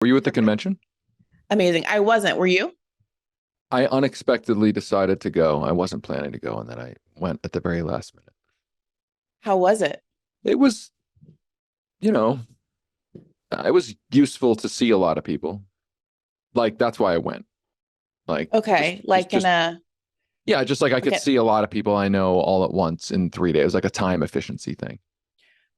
Were you at the convention? Amazing. I wasn't. Were you? I unexpectedly decided to go. I wasn't planning to go, and then I went at the very last minute. How was it? It was, you know, it was useful to see a lot of people. Like that's why I went. Like Okay. Like in a, yeah, just like I could okay. see a lot of people I know all at once in 3 days, like a time efficiency thing.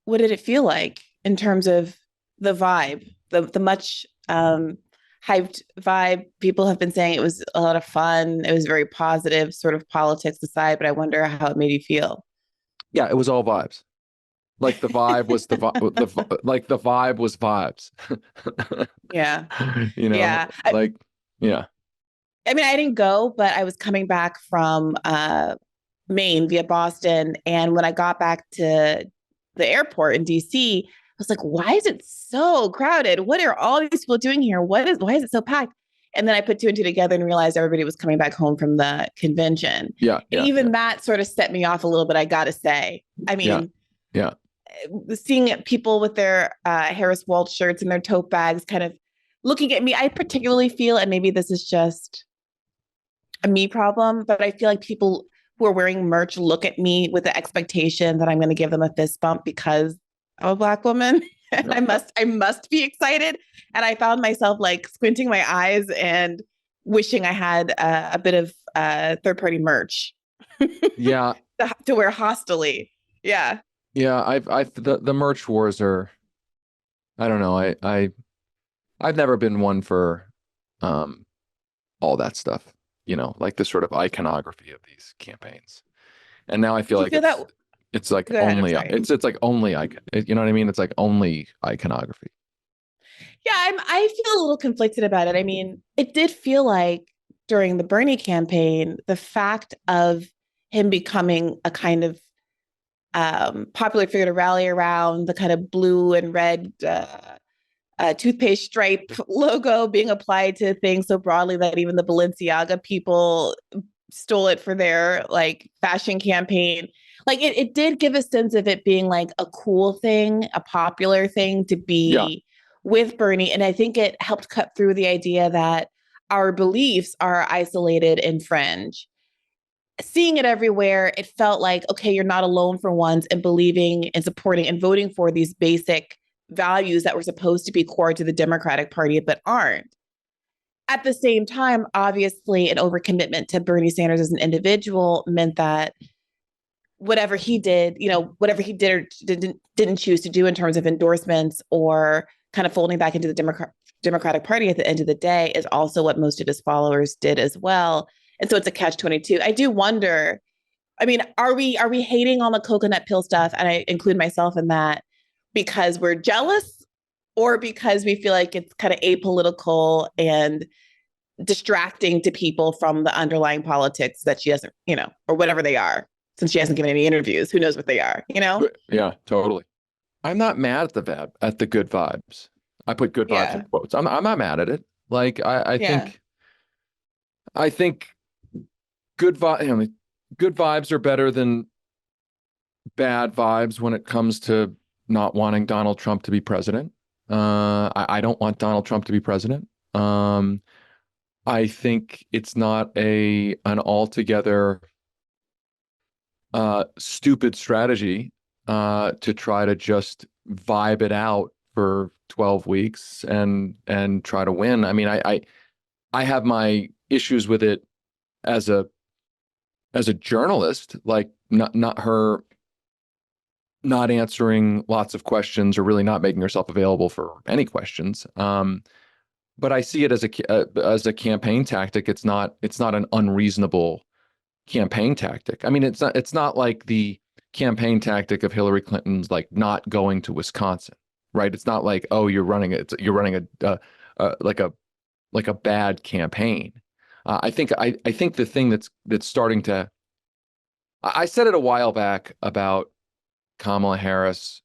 What did it feel like in terms of the vibe, the much hyped vibe? People have been saying it was a lot of fun. It was very positive, sort of politics aside, but I wonder how it made you feel. Yeah, it was all vibes. Like the vibe was like the vibe was vibes. Yeah. You know, Yeah. like yeah. I mean, I didn't go, but I was coming back from Maine via Boston. And when I got back to the airport in DC, I was like, why is it so crowded? What are all these people doing here? Why is it so packed? And then I put two and two together and realized everybody was coming back home from the convention. Yeah, And yeah, yeah. even that sort of set me off a little bit, I gotta say. I Yeah. mean, Yeah. seeing people with their Harris Waltz shirts and their tote bags kind of looking at me, I particularly feel, and maybe this is just a me problem, but I feel like people who are wearing merch look at me with the expectation that I'm going to give them a fist bump because I'm a Black woman. And I must be excited. And I found myself like squinting my eyes and wishing I had a bit of third party merch Yeah. to wear hostily. Yeah. Yeah. The merch wars are, I don't know. I've never been one for, um, all that stuff, like the sort of iconography of these campaigns. And now I feel Do you like feel that? it's like Go ahead. I'm only, sorry. it's like only icon, you know what I mean? It's like only iconography. Yeah, I feel a little conflicted about it. I mean, it did feel like during the Bernie campaign, the fact of him becoming a kind of popular figure to rally around, the kind of blue and red toothpaste stripe logo being applied to things so broadly that even the Balenciaga people stole it for their like fashion campaign. Like it did give a sense of it being like a cool thing, a popular thing to Yeah. be with Bernie. And I think it helped cut through the idea that our beliefs are isolated and fringe. Seeing it everywhere, it felt like, okay, you're not alone for once in believing and supporting and voting for these basic values that were supposed to be core to the Democratic Party, but aren't. At the same time, obviously, an overcommitment to Bernie Sanders as an individual meant that whatever he did, whatever he did or didn't choose to do in terms of endorsements or kind of folding back into the Democratic Party at the end of the day is also what most of his followers did as well. And so it's a catch 22. I do wonder, I mean, are we hating on the coconut pill stuff? And I include myself in that because we're jealous or because we feel like it's kind of apolitical and distracting to people from the underlying politics that she doesn't, or whatever they are, since she hasn't given any interviews. Who knows what they are? Yeah, totally. I'm not mad at the good vibes. I put good vibes in Yeah. quotes. I'm not mad at it. Like Yeah. I think good vibes are better than bad vibes when it comes to not wanting Donald Trump to be president. I don't want Donald Trump to be president. I think it's not an altogether stupid strategy to try to just vibe it out for 12 weeks and try to win. I mean, I have my issues with it as a journalist, like not her not answering lots of questions or really not making herself available for any questions. But I see it as a campaign tactic. It's not an unreasonable campaign tactic. I mean, it's not like the campaign tactic of Hillary Clinton's like not going to Wisconsin, right? It's not like, oh, you're running like a bad campaign. I think the thing that's starting to I said it a while back about Kamala Harris,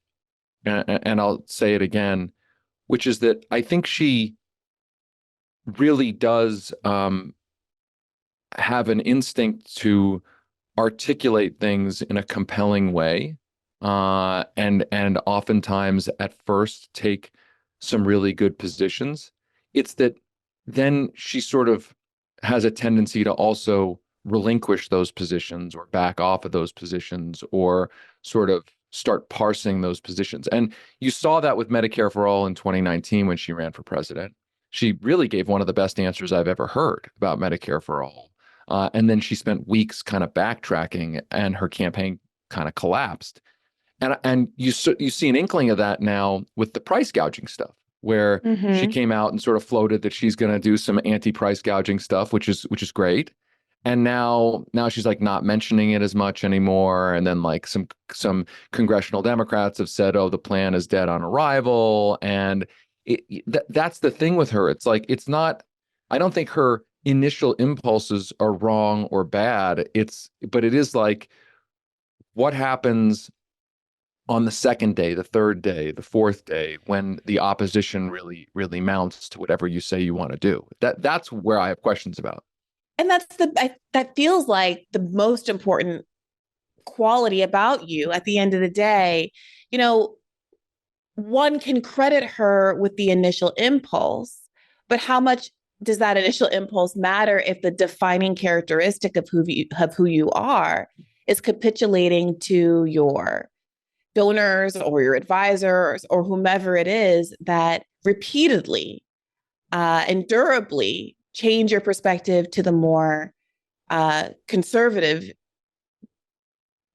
and I'll say it again, which is that I think she really does have an instinct to articulate things in a compelling way, and oftentimes at first take some really good positions. it's that then she sort of has a tendency to also relinquish those positions or back off of those positions or sort of start parsing those positions. And you saw that with Medicare for All in 2019 when she ran for president. She really gave one of the best answers I've ever heard about Medicare for All. And then she spent weeks kind of backtracking, and her campaign kind of collapsed. And you see an inkling of that now with the price gouging stuff, where she came out and sort of floated that she's going to do some anti-price gouging stuff, which is great. And now she's like not mentioning it as much anymore. And then like some congressional Democrats have said, oh, the plan is dead on arrival. And that's the thing with her. It's like, it's not, I don't think her initial impulses are wrong or bad. But it is like, what happens on the second day, the third day, the fourth day, when the opposition really, really mounts to whatever you say you want to do? That's where I have questions about. And that feels like the most important quality about you at the end of the day. You know, one can credit her with the initial impulse, but how much does that initial impulse matter if the defining characteristic of who you are is capitulating to your donors or your advisors or whomever it is that repeatedly and durably change your perspective to the more conservative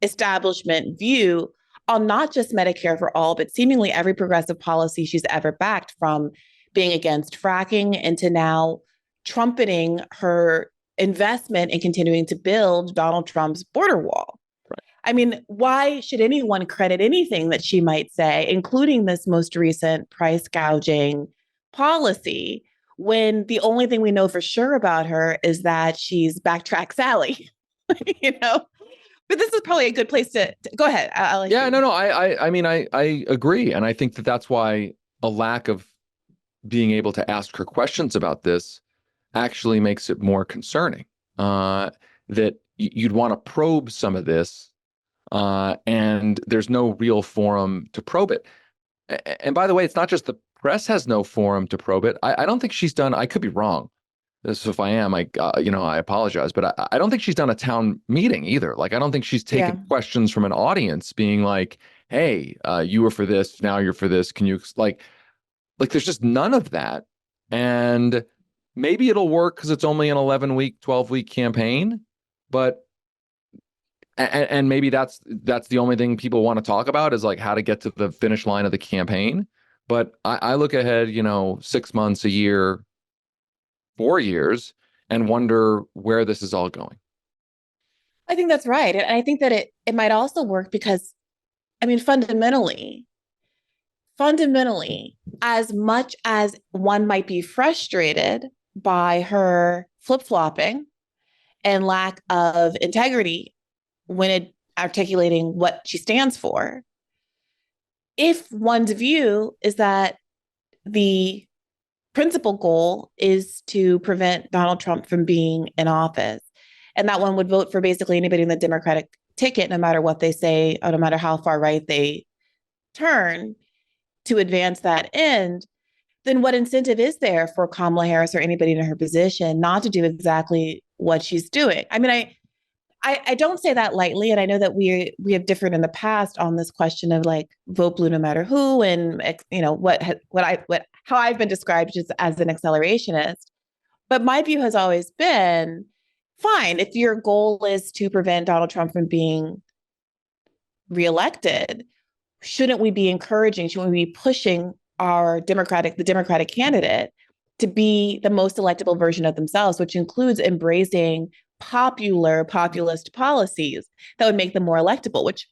establishment view on not just Medicare for All, but seemingly every progressive policy she's ever backed, from being against fracking into now trumpeting her investment in continuing to build Donald Trump's border wall. Right. I mean, why should anyone credit anything that she might say, including this most recent price gouging policy, when the only thing we know for sure about her is that she's backtrack Sally, you know? But this is probably a good place to go ahead. I'll yeah, no. I mean, I agree. And I think that's why a lack of being able to ask her questions about this actually makes it more concerning, that you'd want to probe some of this, and there's no real forum to probe it. And by the way, it's not just the press has no forum to probe it. I don't think she's done, I could be wrong. So if I am, I apologize, but I don't think she's done a town meeting either. Like, I don't think she's taken questions from an audience being like, hey, you were for this, now you're for this. Can you like there's just none of that. And maybe it'll work because it's only an 11-week, 12-week campaign, but and maybe that's the only thing people want to talk about is like how to get to the finish line of the campaign. But I look ahead, 6 months, a year, 4 years, and wonder where this is all going. I think that's right. And I think that it might also work because, I mean, fundamentally, as much as one might be frustrated by her flip-flopping and lack of integrity when articulating what she stands for, if one's view is that the principal goal is to prevent Donald Trump from being in office, and that one would vote for basically anybody in the Democratic ticket, no matter what they say, or no matter how far right they turn to advance that end, then what incentive is there for Kamala Harris or anybody in her position not to do exactly what she's doing? I mean, I don't say that lightly, and I know that we have differed in the past on this question of like vote blue no matter who, and how I've been described just as an accelerationist. But my view has always been, fine, if your goal is to prevent Donald Trump from being reelected, shouldn't we be pushing the Democratic candidate to be the most electable version of themselves, which includes embracing populist policies that would make them more electable, which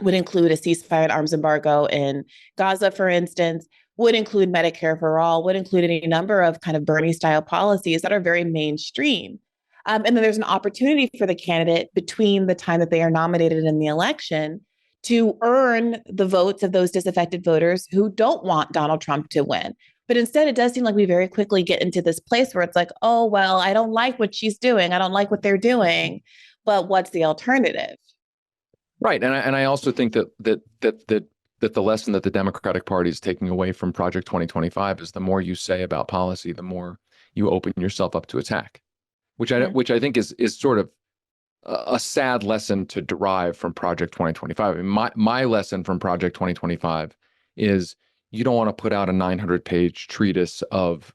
would include a ceasefire and arms embargo in Gaza, for instance, would include Medicare for All, would include any number of kind of Bernie-style policies that are very mainstream. And then there's an opportunity for the candidate between the time that they are nominated in the election to earn the votes of those disaffected voters who don't want Donald Trump to win. But instead, it does seem like we very quickly get into this place where it's like, oh, well, I don't like what she's doing. I don't like what they're doing. But what's the alternative? Right. And I also think that that the lesson that the Democratic Party is taking away from Project 2025 is the more you say about policy, the more you open yourself up to attack, which I think is sort of a sad lesson to derive from Project 2025. I mean, my lesson from Project 2025 is you don't want to put out a 900-page treatise of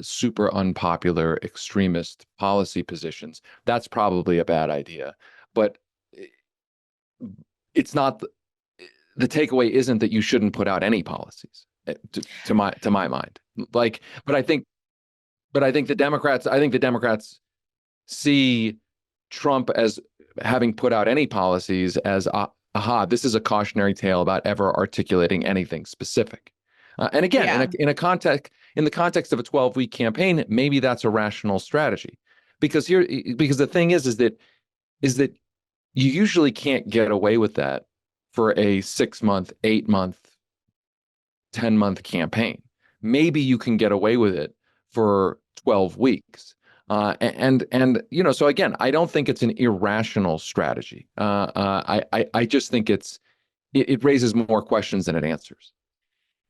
super unpopular extremist policy positions. That's probably a bad idea. But it's not the takeaway isn't that you shouldn't put out any policies to my mind. Like, but I think the Democrats see Trump as having put out any policies as aha, this is a cautionary tale about ever articulating anything specific. And again, Yeah. in the context of a 12-week campaign, maybe that's a rational strategy, because the thing is that you usually can't get away with that for a 6-month, 8-month, 10-month campaign. Maybe you can get away with it for 12 weeks. And so again, I don't think it's an irrational strategy. I just think it raises more questions than it answers.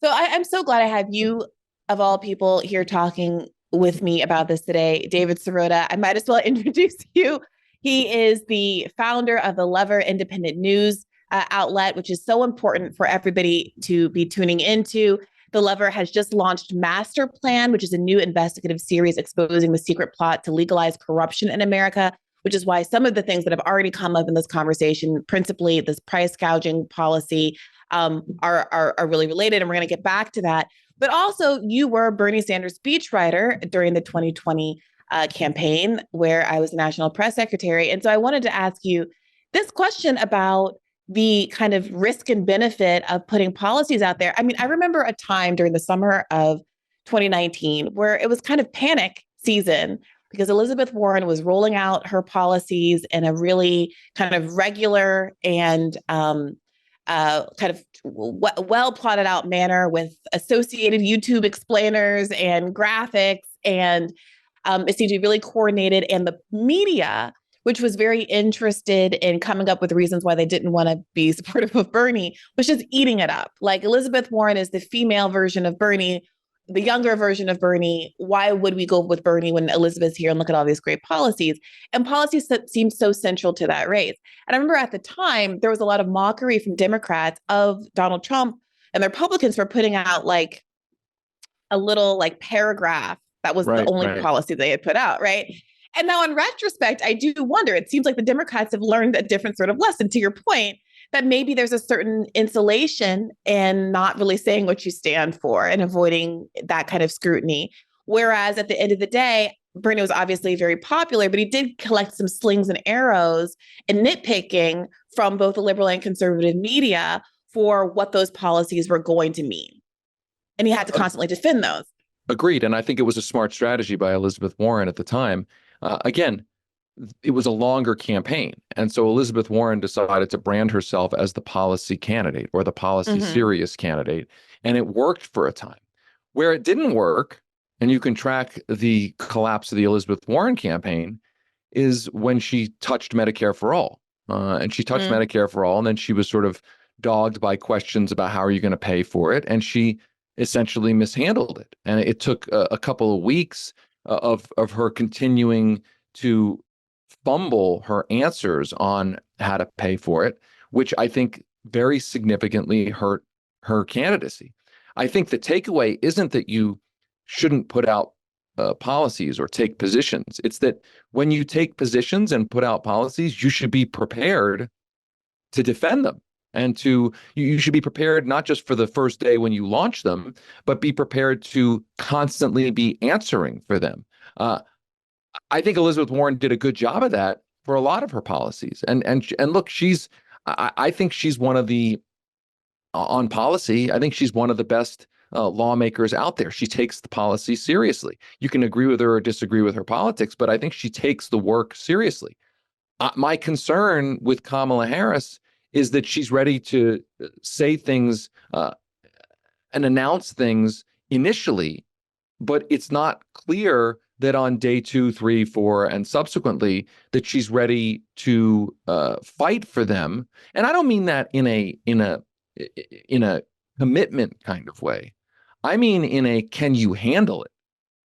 So I'm so glad I have you, of all people, here talking with me about this today. David Sirota, I might as well introduce you. He is the founder of the Lever Independent News outlet, which is so important for everybody to be tuning into. The Lever has just launched Masterplan, which is a new investigative series exposing the secret plot to legalize corruption in America, which is why some of the things that have already come up in this conversation, principally this price gouging policy, are really related. And we're going to get back to that. But also, you were Bernie Sanders' speechwriter during the 2020 campaign, where I was national press secretary. And so I wanted to ask you this question about the kind of risk and benefit of putting policies out there. I mean, I remember a time during the summer of 2019 where it was kind of panic season because Elizabeth Warren was rolling out her policies in a really kind of regular and kind of well plotted out manner with associated YouTube explainers and graphics. And it seemed to be really coordinated. And the media, which was very interested in coming up with reasons why they didn't want to be supportive of Bernie, was just eating it up. Like, Elizabeth Warren is the female version of Bernie, the younger version of Bernie. Why would we go with Bernie when Elizabeth's here and look at all these great policies? And policies that seemed so central to that race. And I remember at the time, there was a lot of mockery from Democrats of Donald Trump, and the Republicans for putting out like a little like paragraph that was the only policy they had put out, right? And now in retrospect, I do wonder, it seems like the Democrats have learned a different sort of lesson, to your point, that maybe there's a certain insulation in not really saying what you stand for and avoiding that kind of scrutiny. Whereas at the end of the day, Bernie was obviously very popular, but he did collect some slings and arrows and nitpicking from both the liberal and conservative media for what those policies were going to mean. And he had to constantly defend those. Agreed. And I think it was a smart strategy by Elizabeth Warren at the time. Again, it was a longer campaign. And so Elizabeth Warren decided to brand herself as the policy candidate or the policy serious candidate. And it worked for a time. Where it didn't work, and you can track the collapse of the Elizabeth Warren campaign, is when she touched Medicare for all. And she touched Medicare for all, and then she was sort of dogged by questions about how are you going to pay for it. And she essentially mishandled it. And it took a couple of weeks of her continuing to fumble her answers on how to pay for it, which I think very significantly hurt her candidacy. I think the takeaway isn't that you shouldn't put out policies or take positions. It's that when you take positions and put out policies, you should be prepared to defend them. And you should be prepared not just for the first day when you launch them, but be prepared to constantly be answering for them. I think Elizabeth Warren did a good job of that for a lot of her policies. And look, I think she's one of the on policy. I think she's one of the best lawmakers out there. She takes the policy seriously. You can agree with her or disagree with her politics, but I think she takes the work seriously. My concern with Kamala Harris is that she's ready to say things and announce things initially, but it's not clear that on day 2, 3, 4, and subsequently that she's ready to fight for them. And I don't mean that in in a commitment kind of way. I mean in a can you handle it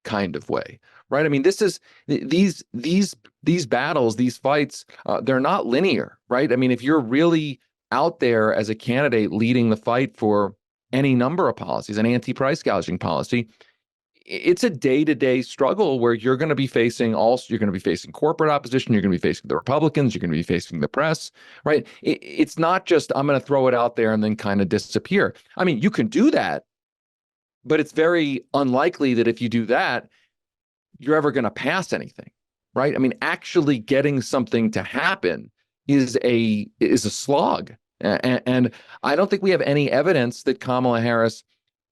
kind of way, right? I mean, this is these battles, these fights, they're not linear, right? I mean, if you're really out there as a candidate leading the fight for any number of policies, an anti-price gouging policy, it's a day-to-day struggle where you're going to be facing corporate opposition, you're going to be facing the Republicans, you're going to be facing the press, right? It's not just I'm going to throw it out there and then kind of disappear. I mean, you can do that, but it's very unlikely that if you do that, you're ever going to pass anything, right? I mean, actually getting something to happen is a slog. And I don't think we have any evidence that Kamala Harris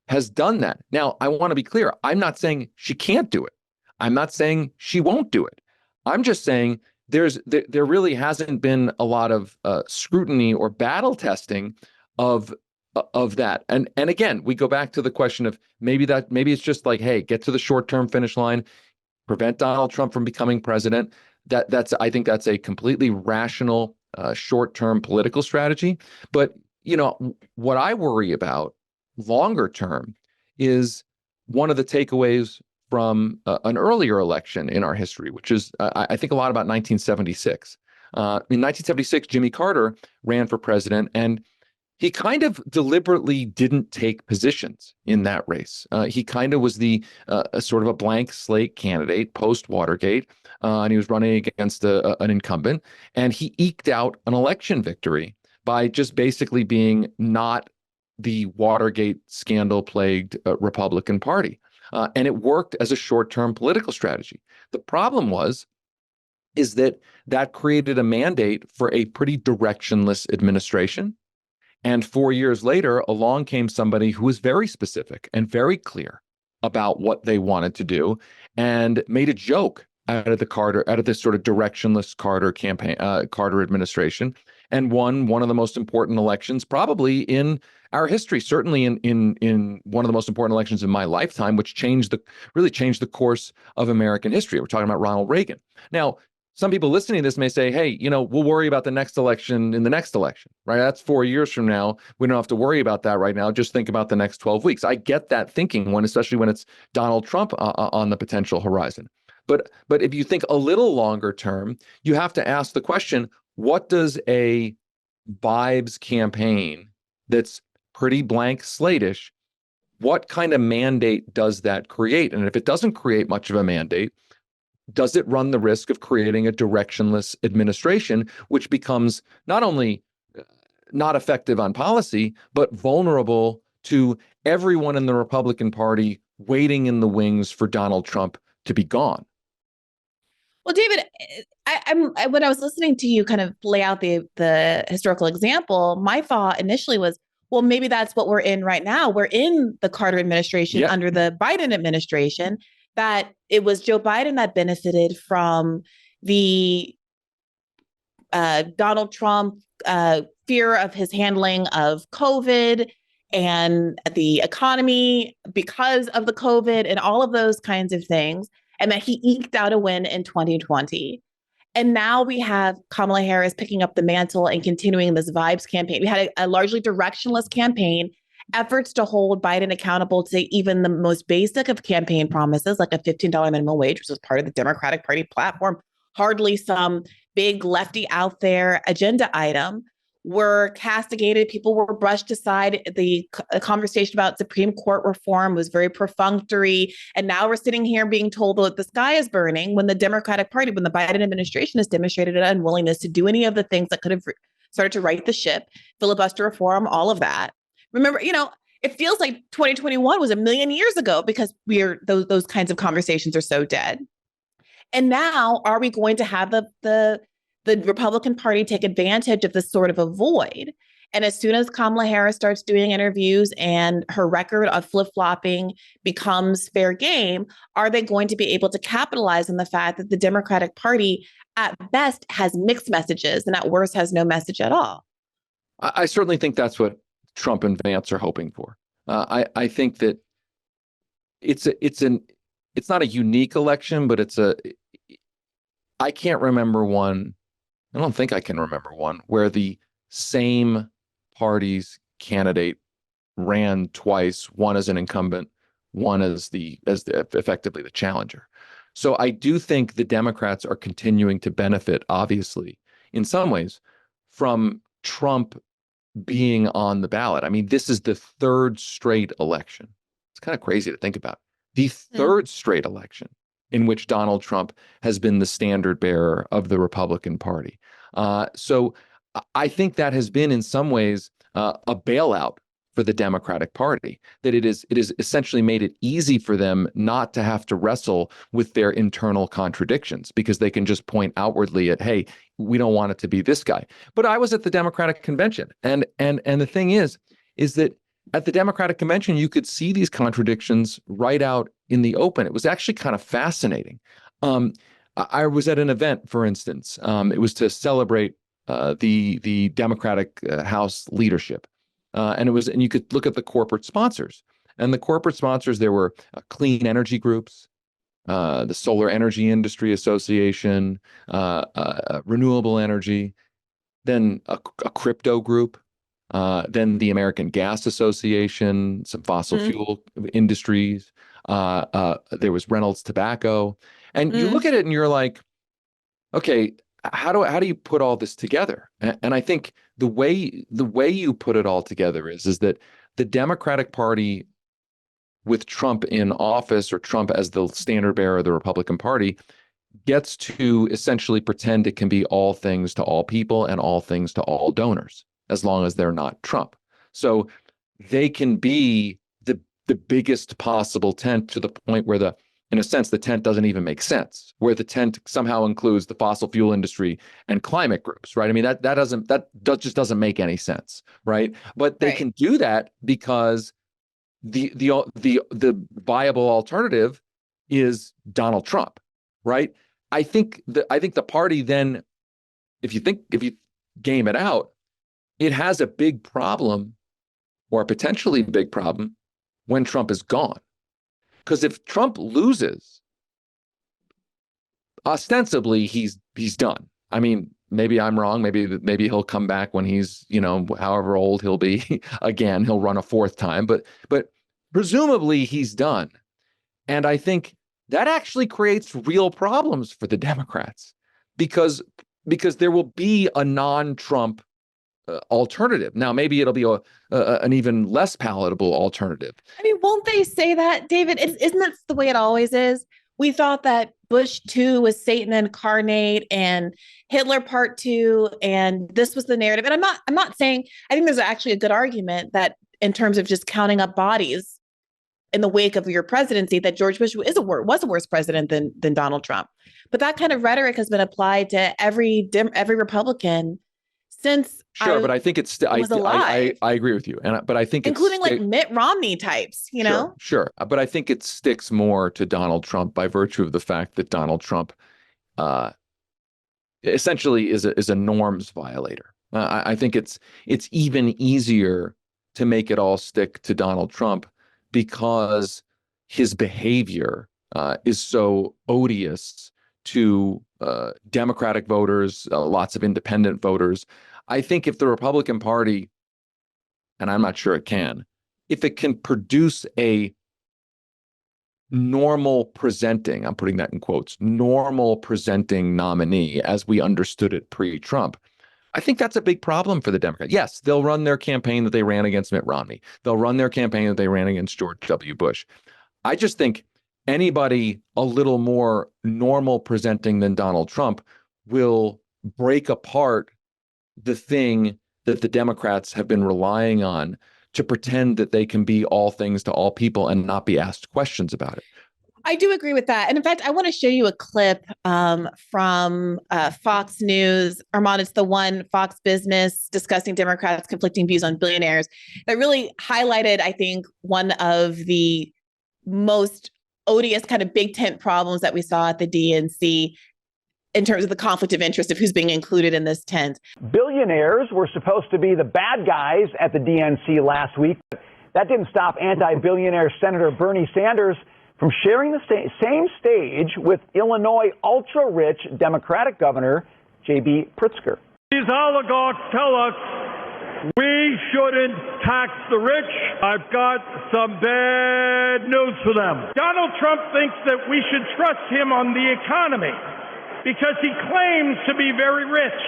has done that. Now, I want to be clear. I'm not saying she can't do it. I'm not saying she won't do it. I'm just saying there really hasn't been a lot of scrutiny or battle testing of that. And again, we go back to the question of maybe it's just like, hey, get to the short-term finish line, prevent Donald Trump from becoming president. I think that's a completely rational short-term political strategy. But what I worry about longer term is one of the takeaways from an earlier election in our history, which is I think a lot about 1976. In 1976, Jimmy Carter ran for president, and he kind of deliberately didn't take positions in that race. He kind of was the sort of a blank slate candidate post Watergate, and he was running against an incumbent, and he eked out an election victory by just basically being not the Watergate scandal-plagued Republican Party. And it worked as a short-term political strategy. The problem is that created a mandate for a pretty directionless administration. And 4 years later, along came somebody who was very specific and very clear about what they wanted to do and made a joke out of this sort of directionless Carter administration, and won one of the most important elections probably in our history, certainly in one of the most important elections in my lifetime, which really changed the course of American history. We're talking about Ronald Reagan. Now, some people listening to this may say, hey, we'll worry about the next election in the next election, right? That's 4 years from now. We don't have to worry about that right now. Just think about the next 12 weeks. I get that thinking, especially when it's Donald Trump on the potential horizon. But if you think a little longer term, you have to ask the question, what does a vibes campaign that's pretty blank slate-ish, what kind of mandate does that create? And if it doesn't create much of a mandate, does it run the risk of creating a directionless administration, which becomes not only not effective on policy, but vulnerable to everyone in the Republican Party waiting in the wings for Donald Trump to be gone? Well, David, when I was listening to you kind of lay out the historical example, my thought initially was, well, maybe that's what we're in right now. We're in the Carter administration under the Biden administration, that it was Joe Biden that benefited from the Donald Trump fear of his handling of COVID and the economy because of the COVID and all of those kinds of things, and that he eked out a win in 2020. And now we have Kamala Harris picking up the mantle and continuing this vibes campaign. We had a largely directionless campaign, efforts to hold Biden accountable to even the most basic of campaign promises, like a $15 minimum wage, which was part of the Democratic Party platform, hardly some big lefty out there agenda item, were castigated. People were brushed aside. The conversation about Supreme Court reform was very perfunctory. And now we're sitting here being told that the sky is burning when the Democratic Party, when the Biden administration has demonstrated an unwillingness to do any of the things that could have started to right the ship, filibuster reform, all of that. Remember, it feels like 2021 was a million years ago because those kinds of conversations are so dead. And now, are we going to have the Republican Party take advantage of this sort of a void? And as soon as Kamala Harris starts doing interviews and her record of flip-flopping becomes fair game, are they going to be able to capitalize on the fact that the Democratic Party at best has mixed messages and at worst has no message at all? I certainly think that's what Trump and Vance are hoping for. I think that it's not a unique election, but I can't remember one. I don't think I can remember one where the same parties candidate ran twice, one as an incumbent, one as effectively the challenger. So I do think the Democrats are continuing to benefit, obviously, in some ways, from Trump being on the ballot. I mean, this is the third straight election. It's kind of crazy to think about. The third straight election in which Donald Trump has been the standard bearer of the Republican Party. So I think that has been in some ways a bailout for the Democratic Party, that it is essentially made it easy for them not to have to wrestle with their internal contradictions, because they can just point outwardly at, hey, we don't want it to be this guy. But I was at the Democratic convention, and the thing is that at the Democratic convention, you could see these contradictions right out in the open. It was actually kind of fascinating. I was at an event, for instance. It was to celebrate the Democratic House leadership. And you could look at the corporate sponsors. And the corporate sponsors, there were clean energy groups, the Solar Energy Industry Association, renewable energy, then a crypto group, then the American Gas Association, some fossil fuel industries. There was Reynolds Tobacco. And you look at it and you're like, okay, how do you put all this together? And I think the way you put it all together is that the Democratic Party, with Trump in office, or Trump as the standard bearer of the Republican Party, gets to essentially pretend it can be all things to all people and all things to all donors, as long as they're not Trump. So they can be the biggest possible tent, to the point where in a sense, the tent doesn't even make sense, where the tent somehow includes the fossil fuel industry and climate groups, right? I mean, that just doesn't make any sense, right? But they can do that because the viable alternative is Donald Trump, right? I think the party then, if you game it out, it has a big problem, or a potentially big problem, when Trump is gone. Because if Trump loses, ostensibly he's done. I mean, maybe I'm wrong. Maybe he'll come back when he's, however old he'll be again. He'll run a fourth time, but presumably he's done. And I think that actually creates real problems for the Democrats, because there will be a non-Trump alternative. Now, maybe it'll be an even less palatable alternative. I mean, won't they say that, David? Isn't that the way it always is? We thought that Bush 2 was Satan incarnate and Hitler Part 2, and this was the narrative. And I'm not saying, I think there's actually a good argument that in terms of just counting up bodies in the wake of your presidency, that George Bush was a worse president than Donald Trump. But that kind of rhetoric has been applied to every Republican since. Sure, but I think it's I agree with you, but I think including like Mitt Romney types, know. Sure, but I think it sticks more to Donald Trump by virtue of the fact that Donald Trump, essentially is a norms violator. I think it's even easier to make it all stick to Donald Trump, because his behavior is so odious to Democratic voters, lots of independent voters. I think if the Republican Party, and I'm not sure it can, if it can produce a normal presenting, I'm putting that in quotes, normal presenting nominee as we understood it pre-Trump, I think that's a big problem for the Democrats. Yes, they'll run their campaign that they ran against Mitt Romney. They'll run their campaign that they ran against George W. Bush. I just think anybody a little more normal presenting than Donald Trump will break apart the thing that the Democrats have been relying on to pretend that they can be all things to all people and not be asked questions about it. I do agree with that. And in fact, I want to show you a clip from Fox News. Armand, it's the one, Fox Business, discussing Democrats' conflicting views on billionaires, that really highlighted, I think, one of the most odious kind of big tent problems that we saw at the DNC in terms of the conflict of interest of who's being included in this tent. Billionaires were supposed to be the bad guys at the DNC last week. But that didn't stop anti-billionaire Senator Bernie Sanders from sharing the same stage with Illinois ultra-rich Democratic Governor J.B. Pritzker. These oligarchs tell us We shouldn't tax the rich. I've got some bad news for them. Donald Trump thinks that we should trust him on the economy because he claims to be very rich.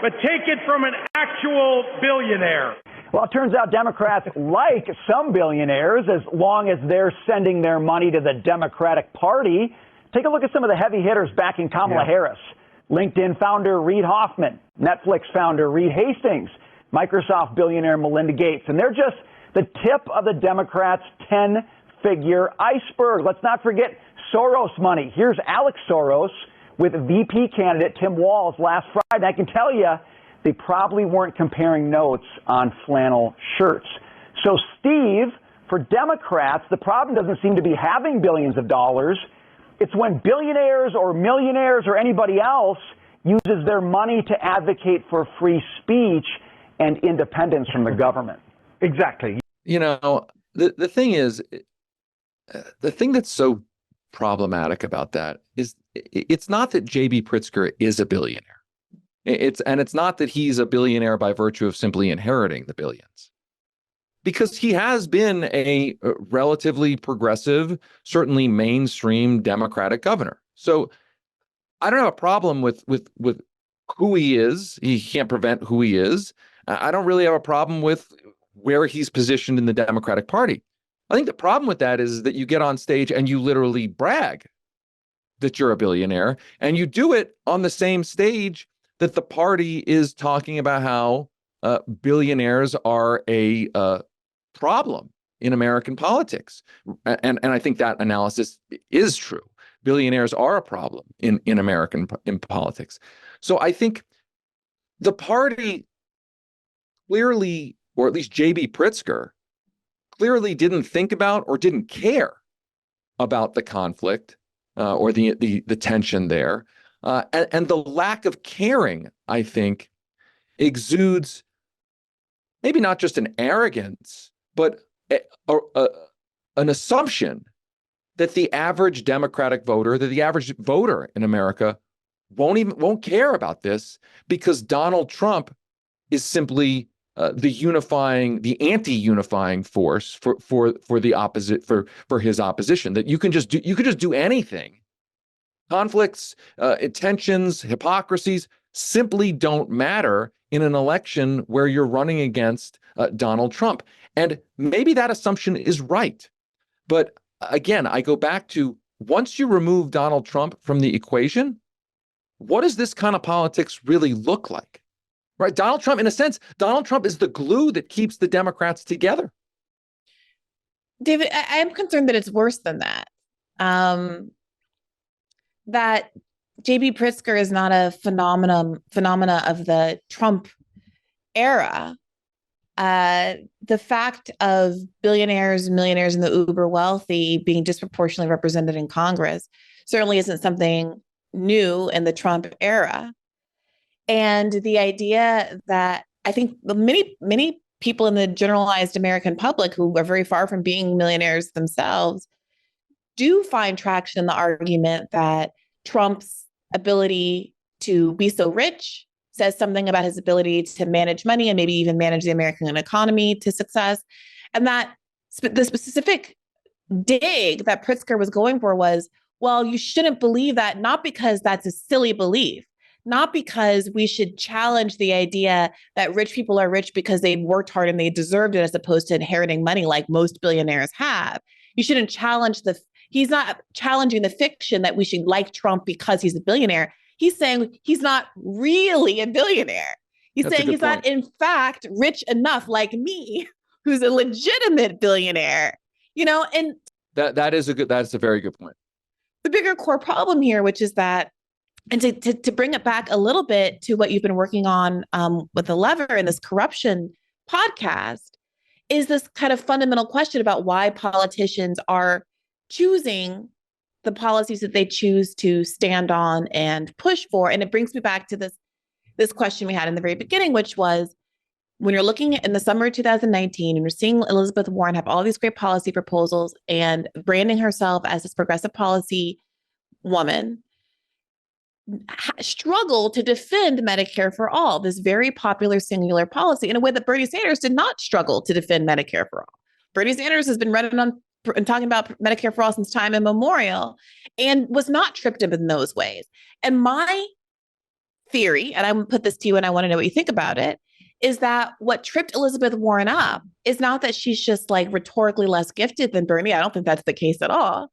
But take it from an actual billionaire. Well, it turns out Democrats like some billionaires as long as they're sending their money to the Democratic Party. Take a look at some of the heavy hitters backing Kamala Harris. LinkedIn founder Reid Hoffman, Netflix founder Reed Hastings, Microsoft billionaire Melinda Gates. And they're just the tip of the Democrats' 10-figure iceberg. Let's not forget Soros money. Here's Alex Soros with VP candidate Tim Walz last Friday. I can tell you, they probably weren't comparing notes on flannel shirts. So, Steve, for Democrats, the problem doesn't seem to be having billions of dollars. It's when billionaires or millionaires or anybody else uses their money to advocate for free speech and independence from the government. Exactly. You know, the thing is, the thing that's so problematic about that is it's not that J.B. Pritzker is a billionaire. It's not that he's a billionaire by virtue of simply inheriting the billions, because he has been a relatively progressive, certainly mainstream Democratic governor. So I don't have a problem with who he is. He can't prevent who he is. I don't really have a problem with where he's positioned in the Democratic Party. I think the problem with that is that you get on stage and you literally brag that you're a billionaire, and you do it on the same stage that the party is talking about how billionaires are a problem in American politics. And I think that analysis is true. Billionaires are a problem in American politics. So I think the party clearly, or at least J.B. Pritzker, clearly didn't think about or didn't care about the conflict or the tension there. And the lack of caring, I think, exudes maybe not just an arrogance, but an assumption that the average Democratic voter, that the average voter in America won't care about this because Donald Trump is simply the anti-unifying force for the opposite, for his opposition. That you can just do anything. Conflicts, tensions, hypocrisies simply don't matter in an election where you're running against Donald Trump. And maybe that assumption is right. But again, I go back to, once you remove Donald Trump from the equation, what does this kind of politics really look like? Right? Donald Trump, in a sense, Donald Trump is the glue that keeps the Democrats together. David, I am concerned that it's worse than that. That J.B. Pritzker is not a phenomena of the Trump era. The fact of billionaires, millionaires, and the uber wealthy being disproportionately represented in Congress certainly isn't something new in the Trump era. And the idea that I think many people in the generalized American public who are very far from being millionaires themselves do find traction in the argument that Trump's ability to be so rich says something about his ability to manage money and maybe even manage the American economy to success. And that the specific dig that Pritzker was going for was, well, you shouldn't believe that, not because that's a silly belief, not because we should challenge the idea that rich people are rich because they worked hard and they deserved it, as opposed to inheriting money like most billionaires have. You shouldn't challenge he's not challenging the fiction that we should like Trump because he's a billionaire. He's saying he's not really a billionaire. He's saying he's not, in fact, rich enough like me, who's a legitimate billionaire. And that's a very good point. The bigger core problem here, which is that, and to bring it back a little bit to what you've been working on with the Lever and this corruption podcast, is this kind of fundamental question about why politicians are choosing the policies that they choose to stand on and push for. And it brings me back to this question we had in the very beginning, which was, when you're looking in the summer of 2019 and you're seeing Elizabeth Warren have all these great policy proposals and branding herself as this progressive policy woman, struggle to defend Medicare for all, this very popular singular policy, in a way that Bernie Sanders did not struggle to defend Medicare for all. Bernie Sanders has been running on and talking about Medicare for all since time immemorial and was not tripped up in those ways. And my theory, and I'm going to put this to you and I want to know what you think about it, is that what tripped Elizabeth Warren up is not that she's just like rhetorically less gifted than Bernie. I don't think that's the case at all.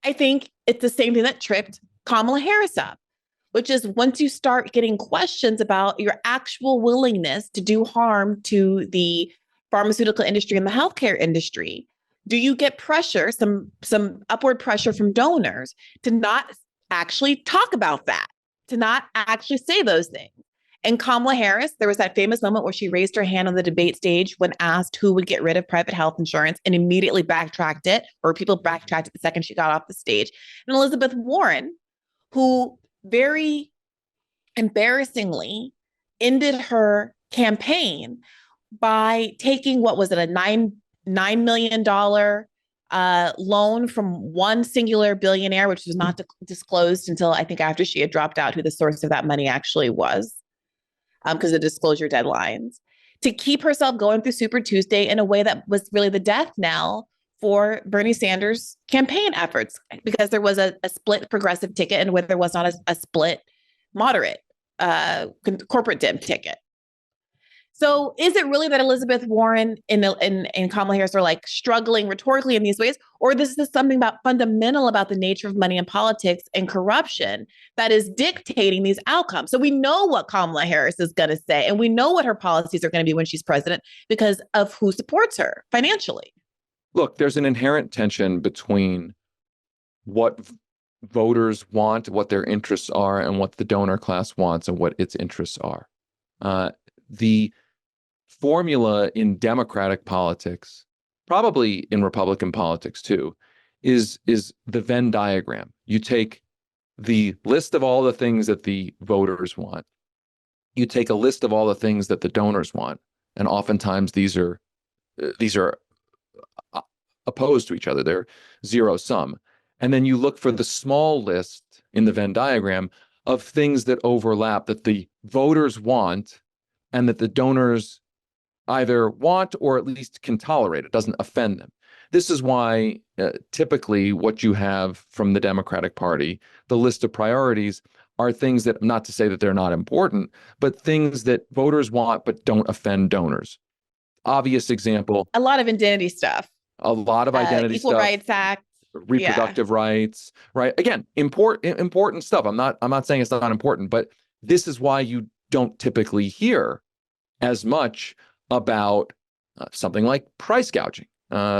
I think it's the same thing that tripped Kamala Harris up, which is once you start getting questions about your actual willingness to do harm to the pharmaceutical industry and the healthcare industry, do you get pressure, some upward pressure from donors to not actually talk about that, to not actually say those things? And Kamala Harris, there was that famous moment where she raised her hand on the debate stage when asked who would get rid of private health insurance and immediately backtracked it, or people backtracked it the second she got off the stage. And Elizabeth Warren, who very embarrassingly ended her campaign by taking, what was it, a $9 million loan from one singular billionaire, which was not disclosed until I think after she had dropped out who the source of that money actually was, because of disclosure deadlines, to keep herself going through Super Tuesday in a way that was really the death knell for Bernie Sanders' campaign efforts, because there was a split progressive ticket and where there was not a split moderate corporate Dem ticket. So is it really that Elizabeth Warren and Kamala Harris are like struggling rhetorically in these ways, or this is something fundamental about the nature of money and politics and corruption that is dictating these outcomes? So we know what Kamala Harris is going to say, and we know what her policies are going to be when she's president because of who supports her financially. Look, there's an inherent tension between what voters want, what their interests are, and what the donor class wants and what its interests are. The formula in Democratic politics, probably in Republican politics too, is the Venn diagram. You take the list of all the things that the voters want. You take a list of all the things that the donors want, and oftentimes these are opposed to each other. They're zero sum. And then you look for the small list in the Venn diagram of things that overlap, that the voters want and that the donors either want or at least can tolerate. It doesn't offend them. This is why typically what you have from the Democratic Party, the list of priorities, are things that, not to say that they're not important, but things that voters want but don't offend donors. Obvious example. A lot of identity stuff. A lot of identity Equal stuff. Rights Act. Reproductive rights, right? Again, important stuff. I'm not saying it's not important, but this is why you don't typically hear as much about something like price gouging,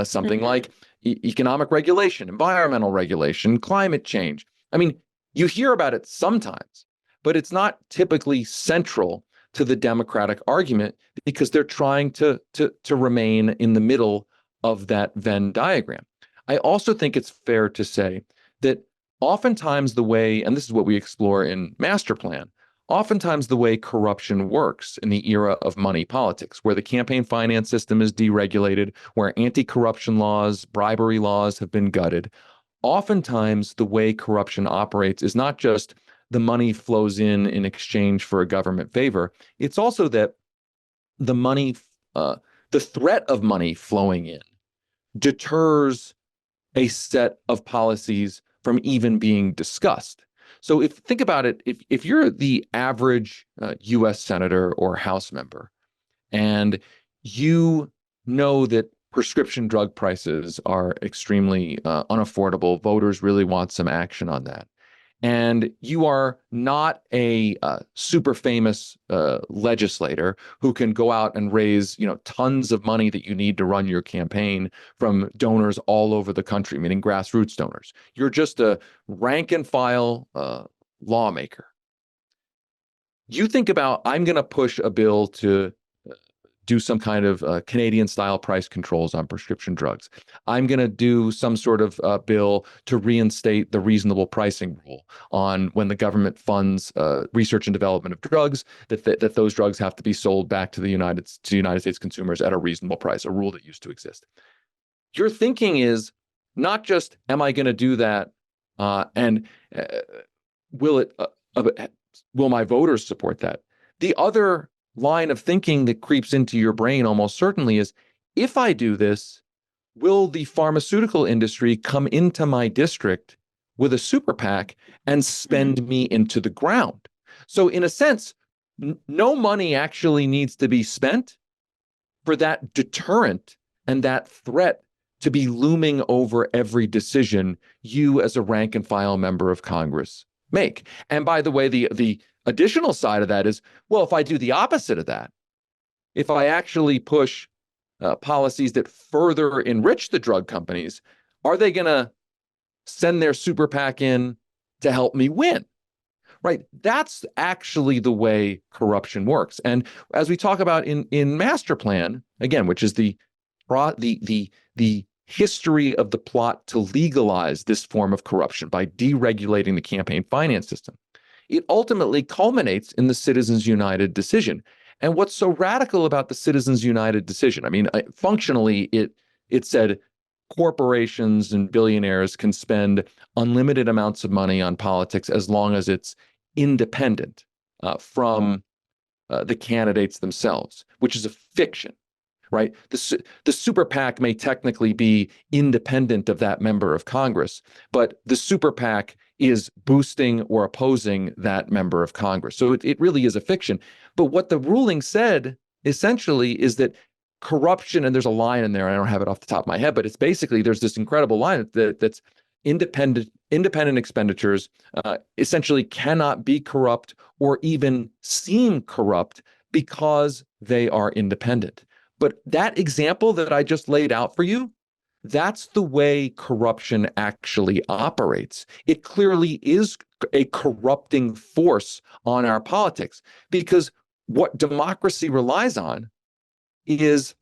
something like economic regulation, environmental regulation, climate change. I mean, you hear about it sometimes, but it's not typically central to the Democratic argument because they're trying to remain in the middle of that Venn diagram. I also think it's fair to say that oftentimes the way, and this is what we explore in Masterplan, oftentimes the way corruption works in the era of money politics, where the campaign finance system is deregulated, where anti-corruption laws, bribery laws have been gutted, oftentimes the way corruption operates is not just the money flows in exchange for a government favor. It's also that the money, the threat of money flowing in deters a set of policies from even being discussed. So think about it, if you're the average US senator or House member, and you know that prescription drug prices are extremely unaffordable, voters really want some action on that, and you are not a super famous legislator who can go out and raise, tons of money that you need to run your campaign from donors all over the country, meaning grassroots donors. You're just a rank and file lawmaker. You think about, I'm going to push a bill to do some kind of Canadian-style price controls on prescription drugs. I'm going to do some sort of bill to reinstate the reasonable pricing rule on when the government funds research and development of drugs, that those drugs have to be sold back to the United States consumers at a reasonable price, a rule that used to exist. Your thinking is not just, am I going to do that, and will it will my voters support that? The other line of thinking that creeps into your brain almost certainly is, if I do this, will the pharmaceutical industry come into my district with a super PAC and spend me into the ground? So in a sense, no money actually needs to be spent for that deterrent and that threat to be looming over every decision you as a rank and file member of Congress make. And by the way, the additional side of that is, well, if I do the opposite of that, if I actually push policies that further enrich the drug companies, are they going to send their super PAC in to help me win? Right? That's actually the way corruption works. And as we talk about in Masterplan, again, which is the history of the plot to legalize this form of corruption by deregulating the campaign finance system, it ultimately culminates in the Citizens United decision. And what's so radical about the Citizens United decision? I mean, functionally, it said corporations and billionaires can spend unlimited amounts of money on politics as long as it's independent from the candidates themselves, which is a fiction, right? The super PAC may technically be independent of that member of Congress, but the super PAC is boosting or opposing that member of Congress. So it really is a fiction. But what the ruling said essentially is that corruption, and there's a line in there, I don't have it off the top of my head, but it's basically, there's this incredible line that's independent expenditures essentially cannot be corrupt or even seem corrupt because they are independent. But that example that I just laid out for you, that's the way corruption actually operates. It clearly is a corrupting force on our politics, because what democracy relies on is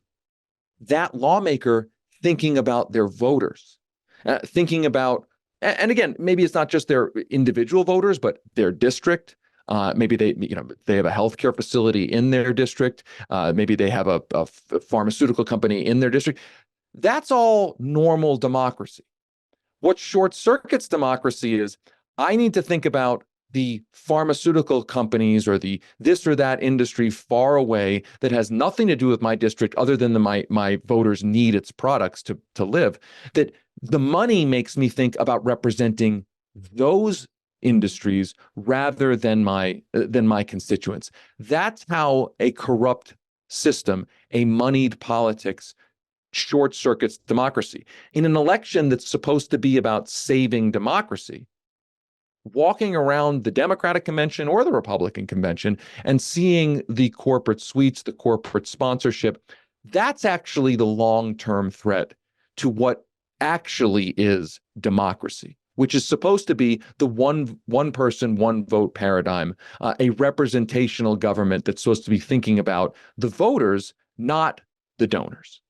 that lawmaker thinking about their voters, thinking about, and again, maybe it's not just their individual voters, but their district. Maybe they have a healthcare facility in their district. Maybe they have a pharmaceutical company in their district. That's all normal democracy. What short circuits democracy is, I need to think about the pharmaceutical companies or the this or that industry far away that has nothing to do with my district other than my voters need its products to live. That the money makes me think about representing those industries rather than my constituents. That's how a corrupt system, a moneyed politics, short circuits democracy. In an election that's supposed to be about saving democracy, walking around the Democratic convention or the Republican convention and seeing the corporate suites, the corporate sponsorship, that's actually the long-term threat to what actually is democracy, which is supposed to be the one person, one vote paradigm, a representational government that's supposed to be thinking about the voters, not the donors.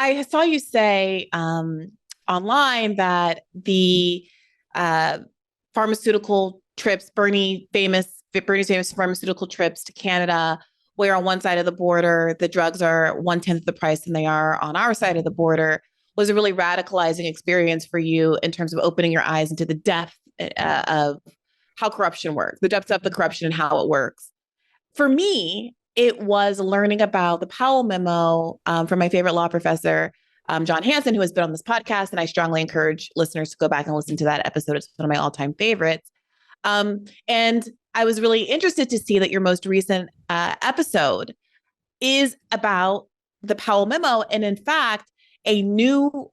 I saw you say online that the pharmaceutical trips, Bernie's famous pharmaceutical trips to Canada, where on one side of the border, the drugs are 1/10 of the price than they are on our side of the border, was a really radicalizing experience for you in terms of opening your eyes into the depth of how corruption works, the depth of the corruption and how it works. For me, it was learning about the Powell memo from my favorite law professor, John Hanson, who has been on this podcast. And I strongly encourage listeners to go back and listen to that episode. It's one of my all-time favorites. And I was really interested to see that your most recent episode is about the Powell memo. And in fact, a new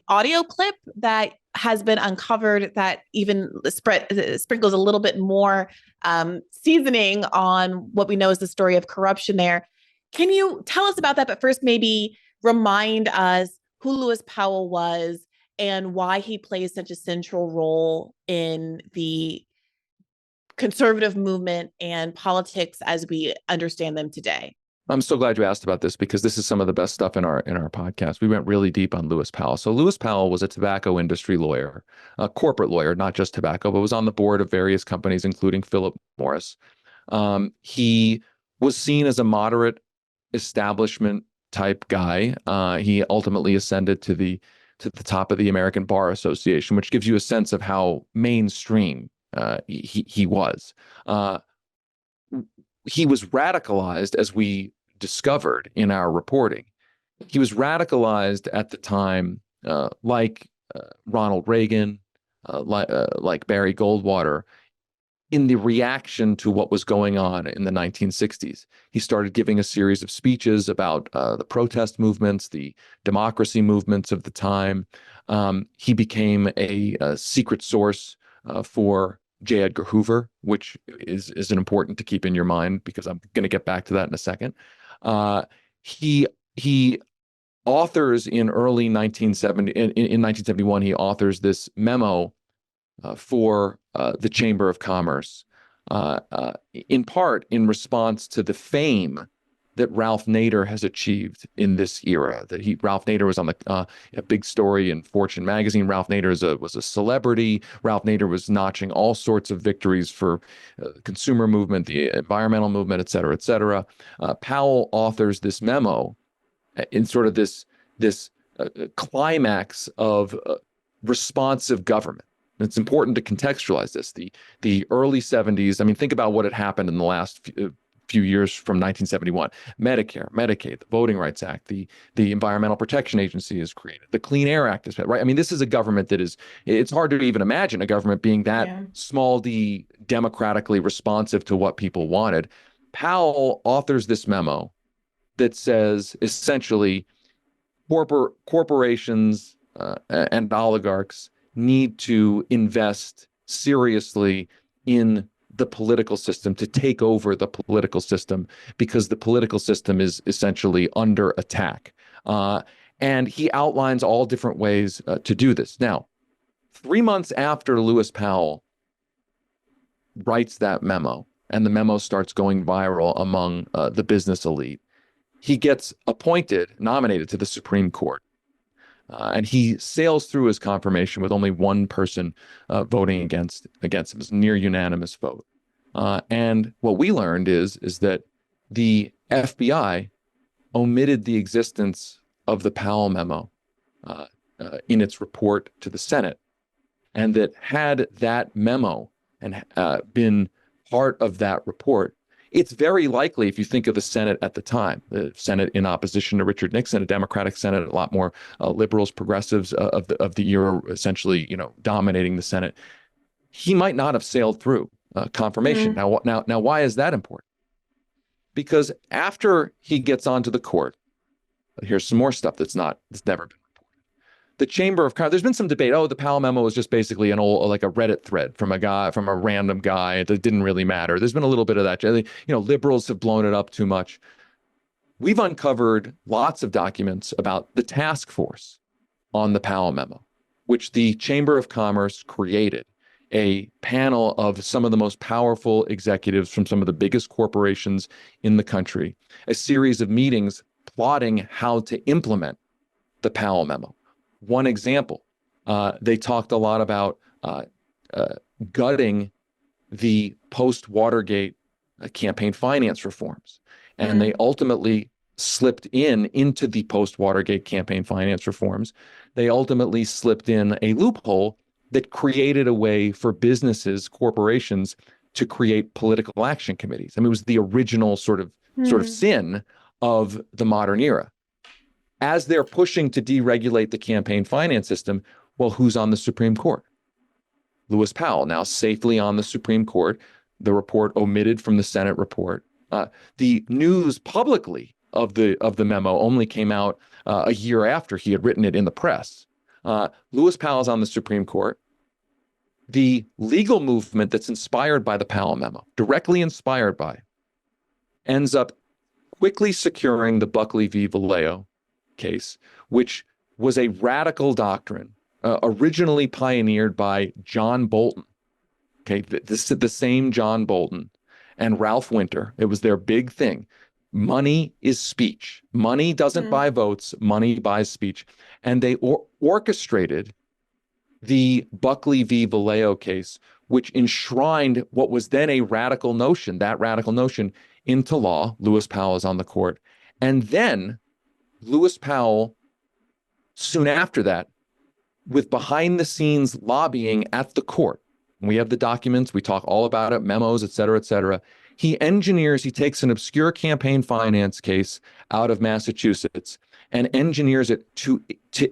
audio clip that has been uncovered that even sprinkles a little bit more seasoning on what we know is the story of corruption there. Can you tell us about that? But first, maybe remind us who Lewis Powell was and why he plays such a central role in the conservative movement and politics as we understand them today. I'm so glad you asked about this, because this is some of the best stuff in our podcast. We went really deep on Lewis Powell. So Lewis Powell was a tobacco industry lawyer, a corporate lawyer, not just tobacco, but was on the board of various companies, including Philip Morris. He was seen as a moderate establishment type guy. He ultimately ascended to to the top of the American Bar Association, which gives you a sense of how mainstream he was. He was radicalized, as we discovered in our reporting. He was radicalized at the time, like Ronald Reagan, like Barry Goldwater, in the reaction to what was going on in the 1960s. He started giving a series of speeches about the protest movements, the democracy movements of the time. He became a secret source for J. Edgar Hoover, which is important to keep in your mind, because I'm going to get back to that in a second. He authors in early 1970, in 1971, he authors this memo for the Chamber of Commerce, in part in response to the fame that Ralph Nader has achieved in this era. Ralph Nader was on a big story in Fortune magazine. Ralph Nader was a celebrity. Ralph Nader was notching all sorts of victories for the consumer movement, the environmental movement, et cetera, et cetera. Powell authors this memo in sort of this climax of responsive government. And it's important to contextualize this. The early 70s, I mean, think about what had happened in the last few years from 1971. Medicare, Medicaid, the Voting Rights Act, the Environmental Protection Agency is created, the Clean Air Act is, right? I mean, this is a government that it's hard to even imagine a government being that small d democratically responsive to what people wanted. Powell authors this memo that says essentially corporations and oligarchs need to invest seriously in the political system, to take over the political system, because the political system is essentially under attack. And he outlines all different ways to do this. Now, 3 months after Lewis Powell writes that memo, and the memo starts going viral among the business elite, he gets nominated to the Supreme Court. And he sails through his confirmation with only one person voting against him. It was a near unanimous vote. And what we learned is that the FBI omitted the existence of the Powell memo in its report to the Senate, and that had that memo and been part of that report, it's very likely, if you think of the Senate at the time, the Senate in opposition to Richard Nixon, a Democratic Senate, a lot more liberals, progressives of the era, essentially, dominating the Senate, he might not have sailed through confirmation. Now, why is that important? Because after he gets onto the court, here's some more stuff that's never been reported. The Chamber of Commerce, there's been some debate. Oh, the Powell memo was just basically like a Reddit thread from a random guy. It didn't really matter. There's been a little bit of that. Liberals have blown it up too much. We've uncovered lots of documents about the task force on the Powell memo, which the Chamber of Commerce created, a panel of some of the most powerful executives from some of the biggest corporations in the country, a series of meetings plotting how to implement the Powell memo. One example, they talked a lot about gutting the post-Watergate campaign finance reforms. And they ultimately slipped into the post-Watergate campaign finance reforms. They ultimately slipped in a loophole that created a way for businesses, corporations, to create political action committees. I mean, it was the original sort of sin of the modern era. As they're pushing to deregulate the campaign finance system, well, who's on the Supreme Court? Lewis Powell, now safely on the Supreme Court. The report omitted from the Senate report. The news publicly of the memo only came out a year after he had written it in the press. Lewis Powell's on the Supreme Court. The legal movement that's inspired by the Powell memo, directly inspired by, ends up quickly securing the Buckley v. Valeo case, which was a radical doctrine originally pioneered by John Bolton. Okay, the same John Bolton and Ralph Winter. It was their big thing. Money is speech. Money doesn't buy votes. Money buys speech. And they orchestrated the Buckley v. Valeo case, which enshrined what was then a radical notion, into law. Lewis Powell is on the court. And then Lewis Powell, soon after that, with behind the scenes lobbying at the court. We have the documents, we talk all about it, memos, et cetera, et cetera. He takes an obscure campaign finance case out of Massachusetts and engineers it to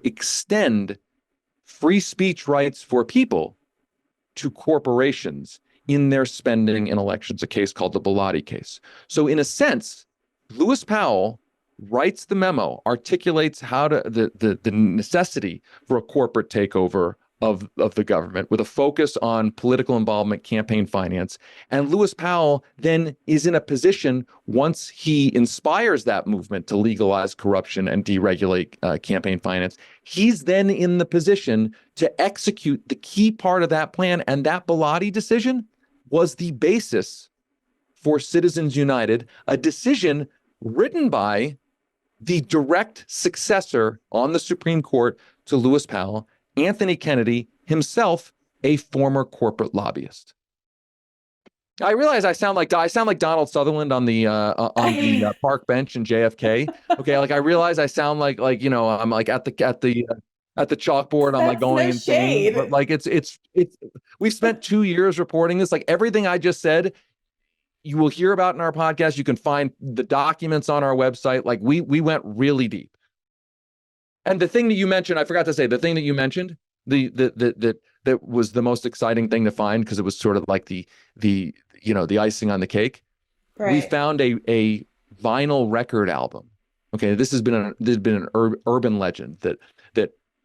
extend free speech rights for people to corporations in their spending in elections, a case called the Bellotti case. So in a sense, Lewis Powell writes the memo, articulates how to the necessity for a corporate takeover of the government with a focus on political involvement, campaign finance. And Lewis Powell then is in a position, once he inspires that movement to legalize corruption and deregulate campaign finance, he's then in the position to execute the key part of that plan. And that Bellotti decision was the basis for Citizens United, a decision written by the direct successor on the Supreme Court to Lewis Powell, Anthony Kennedy, himself a former corporate lobbyist. I realize I sound like Donald Sutherland on the park bench in JFK. Okay, like I realize I sound like I'm like at the chalkboard. I'm like going insane. But like it's we've spent 2 years reporting this. Like everything I just said, you will hear about in our podcast. You can find the documents on our website. Like we went really deep. And the thing that you mentioned, I forgot to say, the thing that you mentioned, that was the most exciting thing to find, because it was sort of like the icing on the cake. Right. We found a vinyl record album. Okay, this has been an urban legend that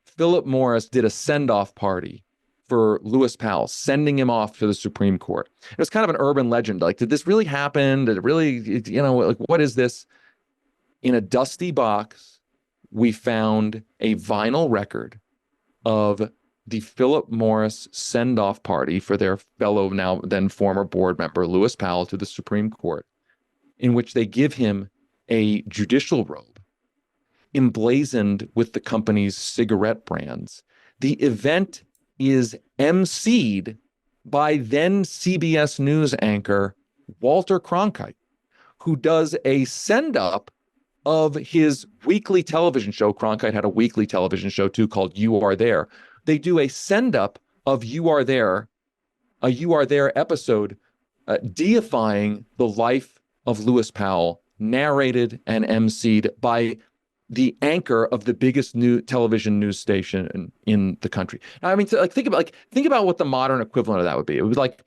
Philip Morris did a send-off party for Lewis Powell, sending him off to the Supreme Court. It was kind of an urban legend. Like, did this really happen? Did it really, like, what is this? In a dusty box, we found a vinyl record of the Philip Morris send-off party for their fellow, now then former board member, Lewis Powell, to the Supreme Court, in which they give him a judicial robe emblazoned with the company's cigarette brands. The event is emceed by then CBS News anchor Walter Cronkite, who does a send-up of his weekly television show. Cronkite had a weekly television show too called You Are There. They do a send-up of You Are There, a You Are There episode deifying the life of Lewis Powell, narrated and emceed by the anchor of the biggest television news station in the country. Now, I mean, think about what the modern equivalent of that would be. It would be like,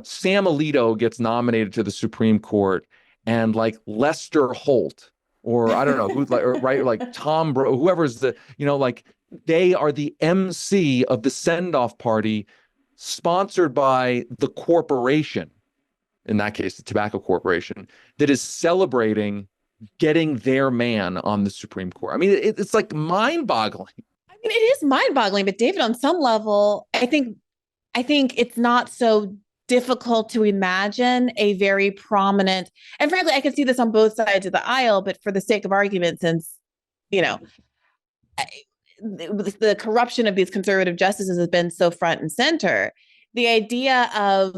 Sam Alito gets nominated to the Supreme Court, and like Lester Holt, or I don't know who, like Tom Bro, whoever's like they are the MC of the send-off party, sponsored by the corporation, in that case, the Tobacco Corporation, that is celebrating getting their man on the Supreme Court. I mean, it's like mind-boggling. I mean, it is mind-boggling, but David, on some level, I think it's not so difficult to imagine a very prominent, and frankly, I can see this on both sides of the aisle, but for the sake of argument, since, the corruption of these conservative justices has been so front and center, the idea of,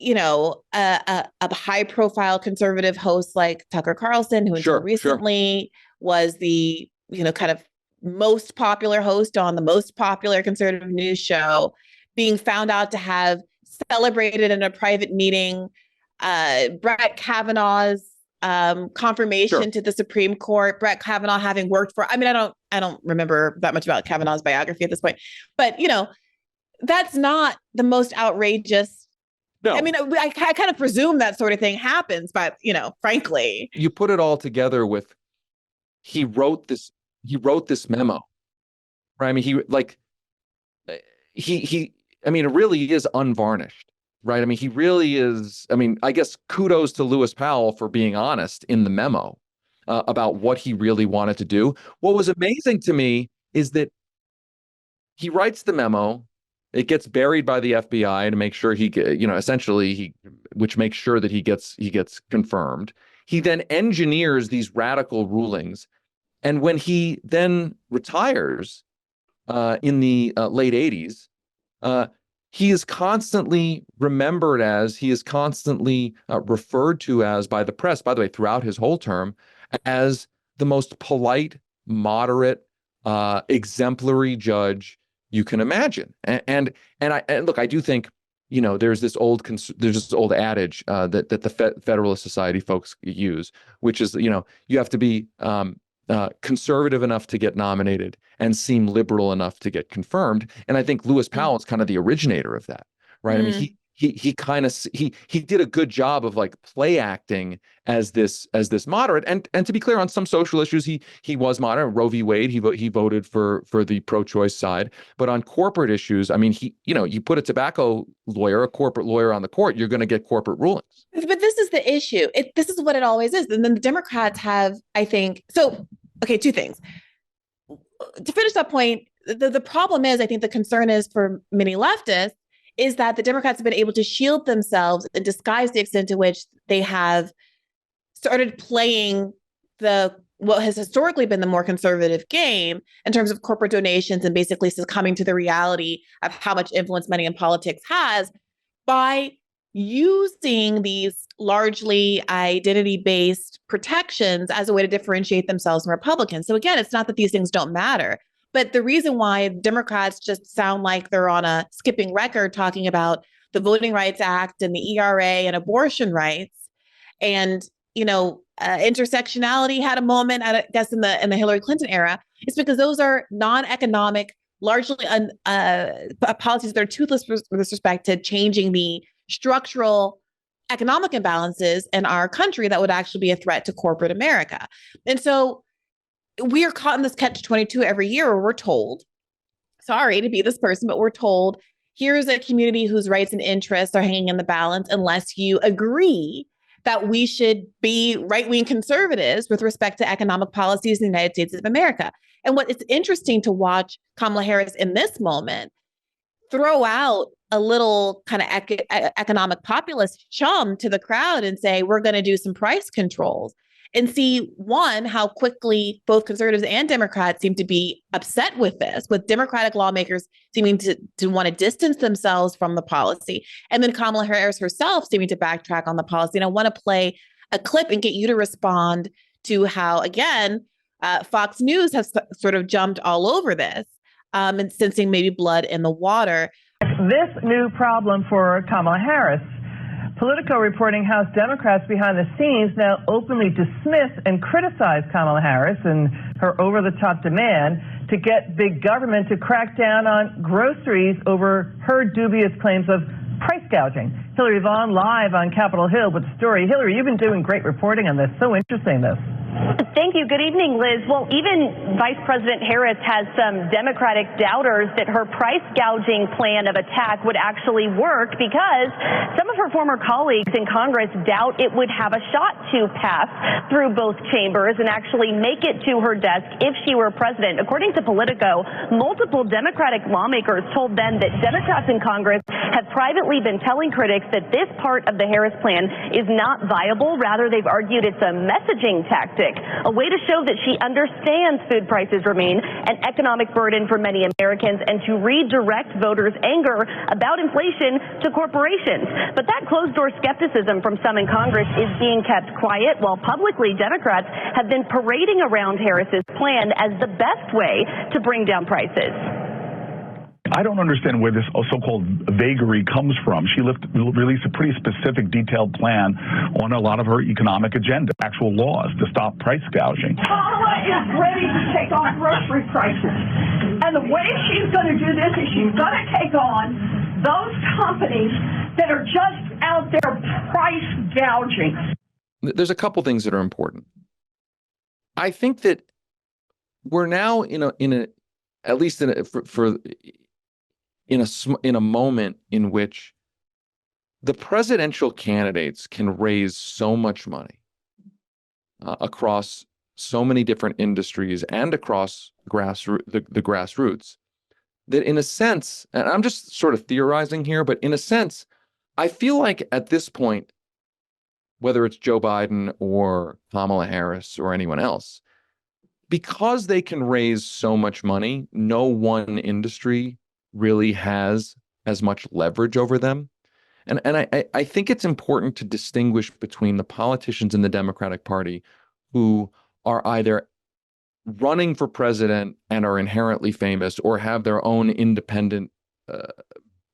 a high profile conservative host like Tucker Carlson, who until recently was the, kind of most popular host on the most popular conservative news show, being found out to have celebrated in a private meeting Brett Kavanaugh's confirmation to the Supreme Court. Brett Kavanaugh having worked for, I don't remember that much about Kavanaugh's biography at this point, but that's not the most outrageous. No. I mean, I kind of presume that sort of thing happens, but frankly, you put it all together with, he wrote this memo, right? I mean, it really is unvarnished, right? I mean, he really is. I mean, I guess kudos to Lewis Powell for being honest in the memo about what he really wanted to do. What was amazing to me is that he writes the memo. It gets buried by the FBI to make sure which makes sure that he gets confirmed. He then engineers these radical rulings. And when he then retires in the late 80s, he is constantly remembered as, he is constantly referred to as by the press, by the way, throughout his whole term, as the most polite, moderate, exemplary judge you can imagine. And look, I do think, there's this old adage that the Federalist Society folks use, which is, you have to be conservative enough to get nominated and seem liberal enough to get confirmed. And I think Lewis Powell is kind of the originator of that, right? I mean, he did a good job of like play acting as this moderate, and to be clear, on some social issues he was moderate. Roe v. Wade, he voted for the pro-choice side, but on corporate issues, I mean, you put a tobacco lawyer, a corporate lawyer on the court, you're going to get corporate rulings. But this is the issue. This is what it always is. And then the Democrats have, I think, so okay, two things. To finish that point, the problem is, I think the concern is for many leftists, is that the Democrats have been able to shield themselves and disguise the extent to which they have started playing what has historically been the more conservative game in terms of corporate donations and basically succumbing to the reality of how much influence money in politics has by using these largely identity-based protections as a way to differentiate themselves from Republicans. So again, it's not that these things don't matter. But the reason why Democrats just sound like they're on a skipping record talking about the Voting Rights Act and the ERA and abortion rights, and intersectionality had a moment, I guess, in the Hillary Clinton era, is because those are non-economic, largely policies that are toothless with respect to changing the structural economic imbalances in our country that would actually be a threat to corporate America. And so we are caught in this catch-22 every year where we're told, sorry to be this person, but we're told, here's a community whose rights and interests are hanging in the balance unless you agree that we should be right-wing conservatives with respect to economic policies in the United States of America. And what it's interesting to watch Kamala Harris in this moment throw out a little kind of economic populist chum to the crowd and say, we're going to do some price controls. And see, one, how quickly both conservatives and Democrats seem to be upset with this, with Democratic lawmakers seeming to want to distance themselves from the policy. And then Kamala Harris herself seeming to backtrack on the policy. And I want to play a clip and get you to respond to how, again, Fox News has sort of jumped all over this and sensing maybe blood in the water. This new problem for Kamala Harris. Politico reporting House Democrats behind the scenes now openly dismiss and criticize Kamala Harris and her over-the-top demand to get big government to crack down on groceries over her dubious claims of price gouging. Hillary Vaughn live on Capitol Hill with the story. Hillary, you've been doing great reporting on this. So interesting, this. Thank you. Good evening, Liz. Well, even Vice President Harris has some Democratic doubters that her price gouging plan of attack would actually work because some of her former colleagues in Congress doubt it would have a shot to pass through both chambers and actually make it to her desk if she were president. According to Politico, multiple Democratic lawmakers told them that Democrats in Congress have privately been telling critics that this part of the Harris plan is not viable. Rather, they've argued it's a messaging tactic, a way to show that she understands food prices remain an economic burden for many Americans and to redirect voters' anger about inflation to corporations. But that closed-door skepticism from some in Congress is being kept quiet, while publicly Democrats have been parading around Harris's plan as the best way to bring down prices. I don't understand where this so-called vagary comes from. She released a pretty specific, detailed plan on a lot of her economic agenda, actual laws to stop price gouging. Kamala is ready to take on grocery prices. And the way she's going to do this is she's going to take on those companies that are just out there price gouging. There's a couple things that are important. I think that we're now in a moment in which the presidential candidates can raise so much money across so many different industries and across the grassroots that, in a sense, and I'm just sort of theorizing here, but in a sense, I feel like at this point, whether it's Joe Biden or Kamala Harris or anyone else, because they can raise so much money, no one industry really has as much leverage over them. And I think it's important to distinguish between the politicians in the Democratic Party who are either running for president and are inherently famous or have their own independent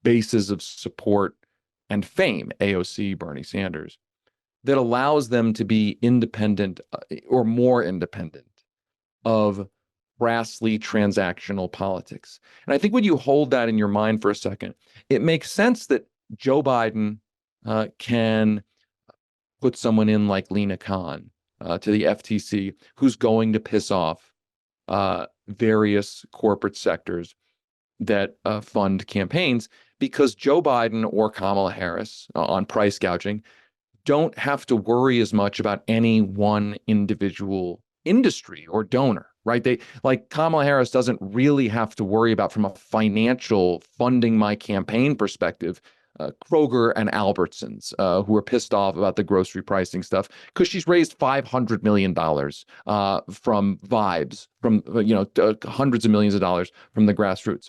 bases of support and fame, AOC, Bernie Sanders, that allows them to be independent or more independent of brassly transactional politics. And I think when you hold that in your mind for a second, it makes sense that Joe Biden can put someone in like Lena Khan to the FTC who's going to piss off various corporate sectors that fund campaigns, because Joe Biden or Kamala Harris on price gouging don't have to worry as much about any one individual industry or donor, right? They, like, Kamala Harris doesn't really have to worry about, from a financial funding my campaign perspective, Kroger and Albertsons, who are pissed off about the grocery pricing stuff, because she's raised $500 million from Vibes, from hundreds of millions of dollars from the grassroots.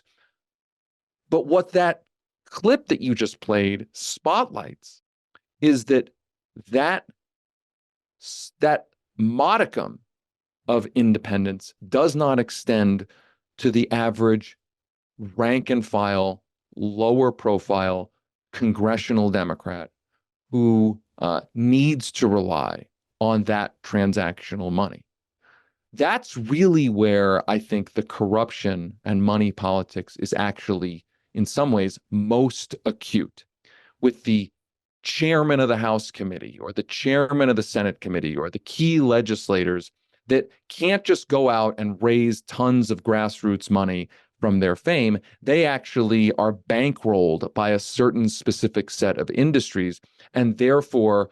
But what that clip that you just played spotlights is that modicum of independence does not extend to the average rank and file, lower profile congressional Democrat who needs to rely on that transactional money. That's really where I think the corruption and money politics is actually, in some ways, most acute, with the chairman of the House committee or the chairman of the Senate committee or the key legislators that can't just go out and raise tons of grassroots money from their fame. They actually are bankrolled by a certain specific set of industries and therefore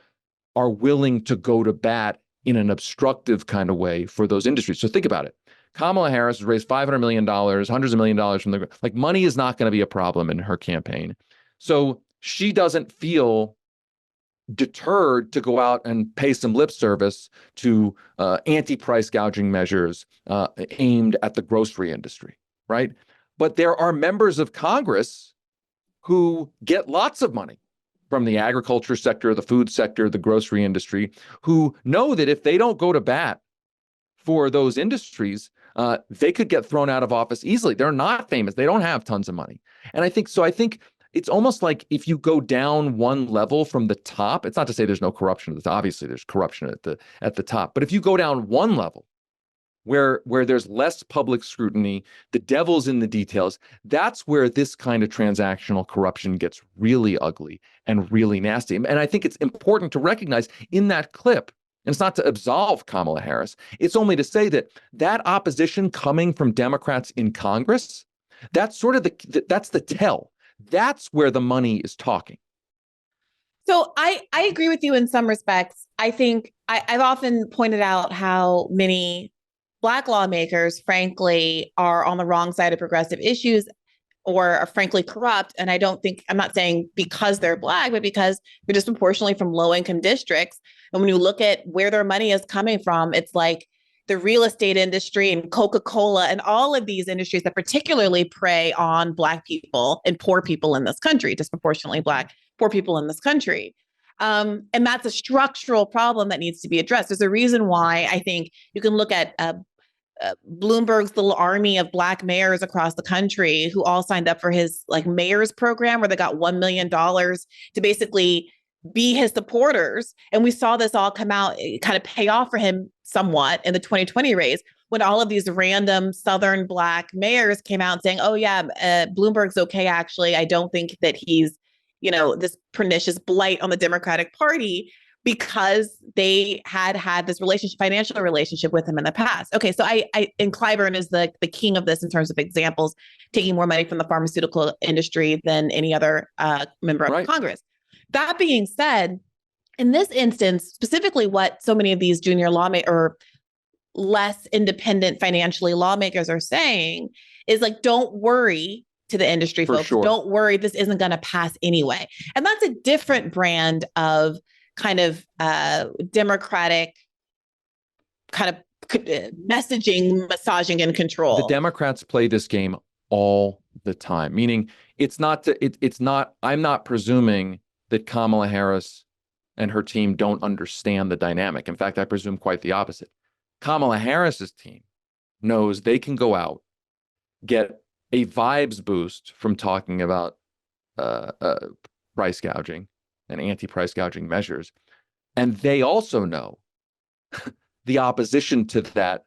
are willing to go to bat in an obstructive kind of way for those industries. So think about it. Kamala Harris has raised $500 million, hundreds of million dollars from money is not going to be a problem in her campaign. So she doesn't feel deterred to go out and pay some lip service to anti-price gouging measures aimed at the grocery industry, right? But there are members of Congress who get lots of money from the agriculture sector, the food sector, the grocery industry, who know that if they don't go to bat for those industries, they could get thrown out of office easily. They're not famous. They don't have tons of money. And I think it's almost like if you go down one level from the top, it's not to say there's no corruption at the top. Obviously, there's corruption at the top. But if you go down one level where there's less public scrutiny, the devil's in the details, that's where this kind of transactional corruption gets really ugly and really nasty. And I think it's important to recognize in that clip, and it's not to absolve Kamala Harris, it's only to say that opposition coming from Democrats in Congress, that's sort of that's the tell. That's where the money is talking. So I agree with you in some respects. I think I've often pointed out how many Black lawmakers, frankly, are on the wrong side of progressive issues or are frankly corrupt. And I'm not saying because they're Black, but because they're disproportionately from low-income districts. And when you look at where their money is coming from, it's like the real estate industry and Coca-Cola and all of these industries that particularly prey on Black people and poor people in this country, disproportionately Black poor people in this country. And that's a structural problem that needs to be addressed. There's a reason why I think you can look at Bloomberg's little army of Black mayors across the country who all signed up for his mayor's program, where they got $1 million to basically be his supporters. And we saw this all come out, kind of pay off for him somewhat in the 2020 race, when all of these random Southern Black mayors came out saying, oh yeah, Bloomberg's okay, actually. I don't think that he's, this pernicious blight on the Democratic Party, because they had this financial relationship with him in the past. Okay, so and Clyburn is the king of this in terms of examples, taking more money from the pharmaceutical industry than any other member of Congress. That being said, in this instance, specifically what so many of these junior lawmakers or less independent financially lawmakers are saying is don't worry to the industry folks. Sure. Don't worry, this isn't going to pass anyway. And that's a different brand of kind of Democratic kind of messaging, massaging, and control. The Democrats play this game all the time, meaning I'm not presuming that Kamala Harris and her team don't understand the dynamic. In fact, I presume quite the opposite. Kamala Harris's team knows they can go out, get a vibes boost from talking about price gouging and anti-price gouging measures. And they also know the opposition to that,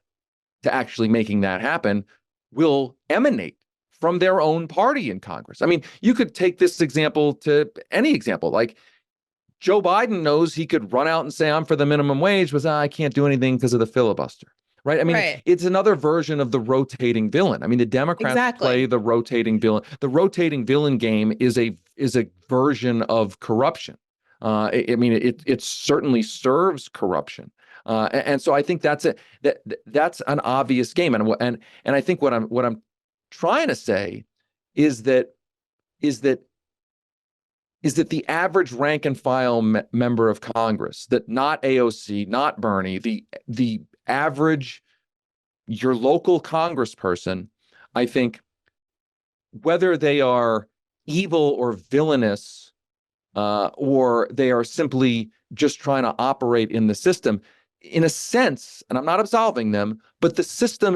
to actually making that happen, will emanate from their own party in Congress. I mean, you could take this example to any example. Like Joe Biden knows he could run out and say, I'm for the minimum wage, but I can't do anything because of the filibuster. Right. I mean, it's another version of the rotating villain. I mean, the Democrats play the rotating villain. The rotating villain game is a version of corruption. I mean, it certainly serves corruption. And so I think that's an obvious game. And I think what I'm trying to say is that the average rank and file member of Congress, that not AOC, not Bernie, the average, your local congressperson, I think, whether they are evil or villainous, or they are simply just trying to operate in the system, in a sense, and I'm not absolving them, but the system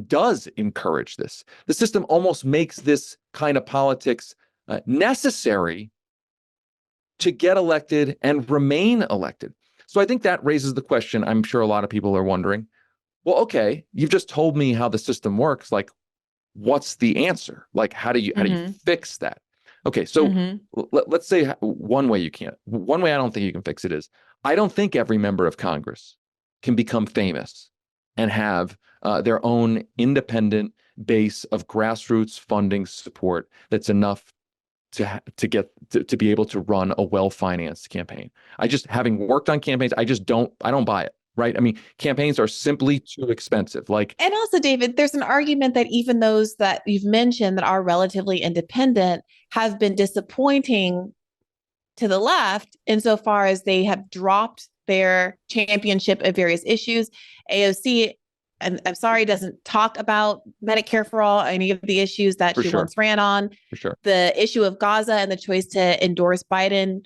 does encourage this. The system almost makes this kind of politics necessary to get elected and remain elected. So I think that raises the question, I'm sure a lot of people are wondering, well, okay, you've just told me how the system works. Like, what's the answer? Like, how do you fix that? Okay, so let's say one way I don't think you can fix it is, I don't think every member of Congress can become famous and have their own independent base of grassroots funding support that's enough to be able to run a well-financed campaign. Having worked on campaigns, I don't buy it. Right. I mean, campaigns are simply too expensive. And also, David, there's an argument that even those that you've mentioned that are relatively independent have been disappointing to the left insofar as they have dropped their championship of various issues. AOC, I'm sorry, doesn't talk about Medicare for all, any of the issues that she once ran on. For sure. The issue of Gaza and the choice to endorse Biden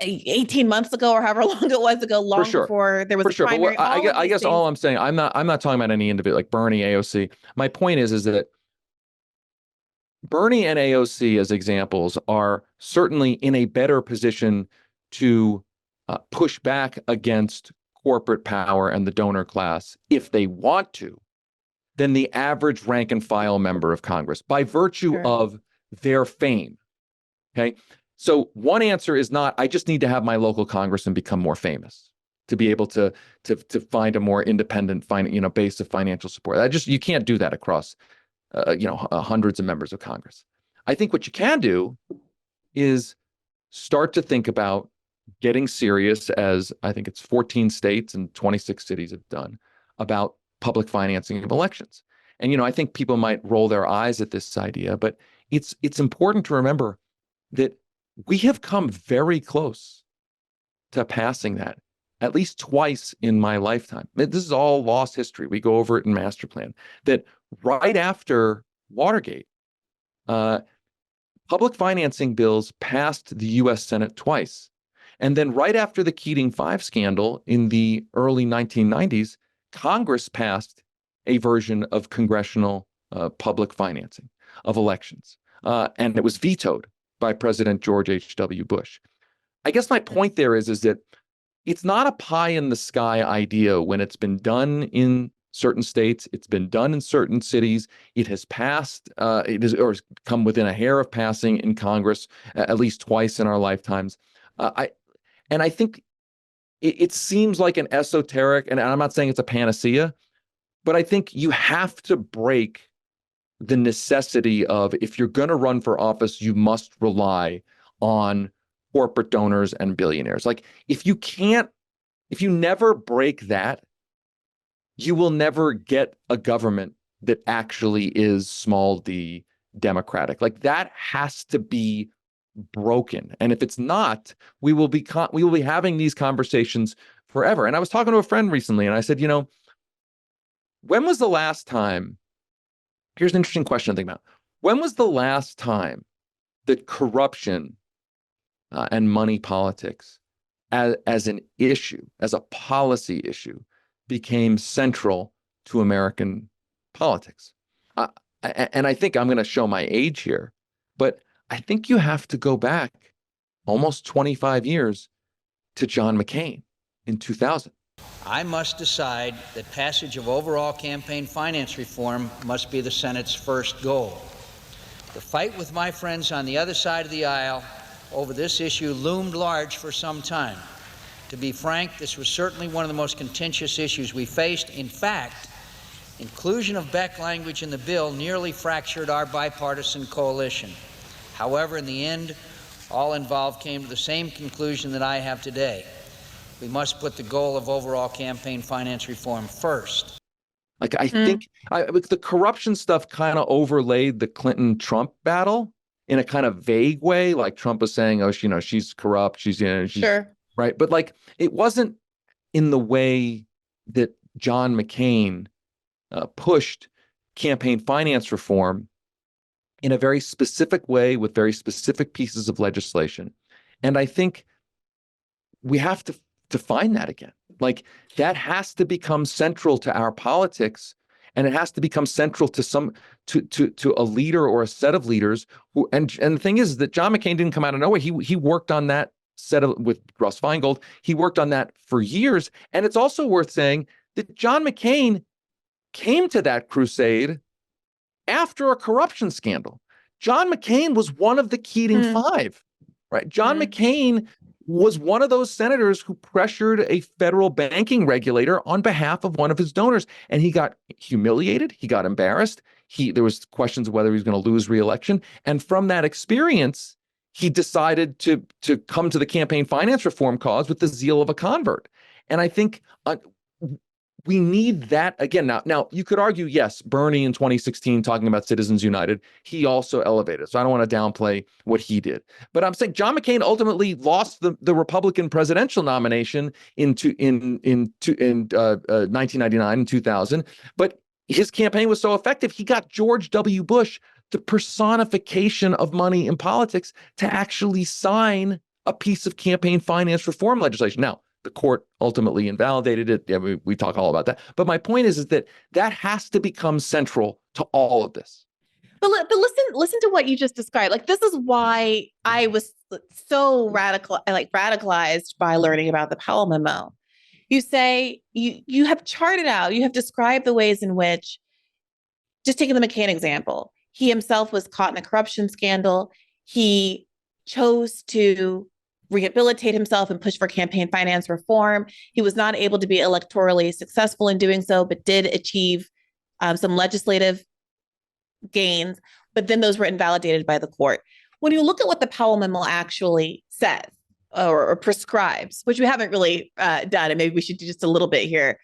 18 months ago, or however long it was ago, before there was a primary. But I guess all I'm saying, I'm not talking about any individual like Bernie, AOC. My point is that Bernie and AOC as examples are certainly in a better position to push back against corporate power and the donor class if they want to, than the average rank and file member of Congress by virtue of their fame. Okay. So one answer is not, I just need to have my local congressman become more famous to be able to find a more independent base of financial support. You can't do that across hundreds of members of Congress. I think what you can do is start to think about getting serious, as I think it's 14 states and 26 cities have done, about public financing of elections. And I think people might roll their eyes at this idea, but it's important to remember that we have come very close to passing that at least twice in my lifetime. This is all lost history. We go over it in Masterplan, that right after Watergate, public financing bills passed the U.S. Senate twice. And then right after the Keating 5 scandal in the early 1990s, Congress passed a version of congressional public financing of elections. And it was vetoed by President George H.W. Bush. I guess my point there is that it's not a pie in the sky idea when it's been done in certain states, it's been done in certain cities, it has passed, or come within a hair of passing in Congress at least twice in our lifetimes. I think it seems like an esoteric, and I'm not saying it's a panacea, but I think you have to break the necessity of, if you're going to run for office, you must rely on corporate donors and billionaires. Like, if you never break that, you will never get a government that actually is small d democratic. Like, that has to be broken. And if it's not, we will be having these conversations forever. And I was talking to a friend recently, and I said, when was the last time? Here's an interesting question to think about. When was the last time that corruption and money politics as an issue, as a policy issue, became central to American politics. And I think I'm going to show my age here, but I think you have to go back almost 25 years to John McCain in 2000. I must decide that passage of overall campaign finance reform must be the Senate's first goal. The fight with my friends on the other side of the aisle over this issue loomed large for some time. To be frank, this was certainly one of the most contentious issues we faced. In fact, inclusion of Beck language in the bill nearly fractured our bipartisan coalition. However, in the end, all involved came to the same conclusion that I have today. We must put the goal of overall campaign finance reform first. Like, I think the corruption stuff kind of overlaid the Clinton-Trump battle in a kind of vague way. Like Trump was saying, oh, she's corrupt. She's sure. Right. But like, it wasn't in the way that John McCain pushed campaign finance reform in a very specific way with very specific pieces of legislation. And I think we have to find that again. Like, that has to become central to our politics, and it has to become central to to a leader or a set of leaders who, and the thing is that John McCain didn't come out of nowhere. He worked on that with Russ Feingold. He worked on that for years. And it's also worth saying that John McCain came to that crusade after a corruption scandal. John McCain was one of the Keating Five, right? John McCain was one of those senators who pressured a federal banking regulator on behalf of one of his donors. And he got humiliated. He got embarrassed. There was questions of whether he was going to lose re-election. And from that experience, he decided to come to the campaign finance reform cause with the zeal of a convert. And I think we need that again. Now, you could argue, yes, Bernie in 2016 talking about Citizens United, he also elevated. So I don't want to downplay what he did. But I'm saying John McCain ultimately lost the Republican presidential nomination in 1999 and 2000. But his campaign was so effective, he got George W. Bush, the personification of money in politics, to actually sign a piece of campaign finance reform legislation. Now, the court ultimately invalidated it. Yeah, we talk all about that. But my point is that has to become central to all of this. But listen to what you just described. Like, this is why I was so radicalized by learning about the Powell memo. You say you have charted out, you have described the ways in which, just taking the McCain example, he himself was caught in a corruption scandal. He chose to rehabilitate himself and push for campaign finance reform. He was not able to be electorally successful in doing so, but did achieve some legislative gains. But then those were invalidated by the court. When you look at what the Powell memo actually says or prescribes, which we haven't really done, and maybe we should do just a little bit here,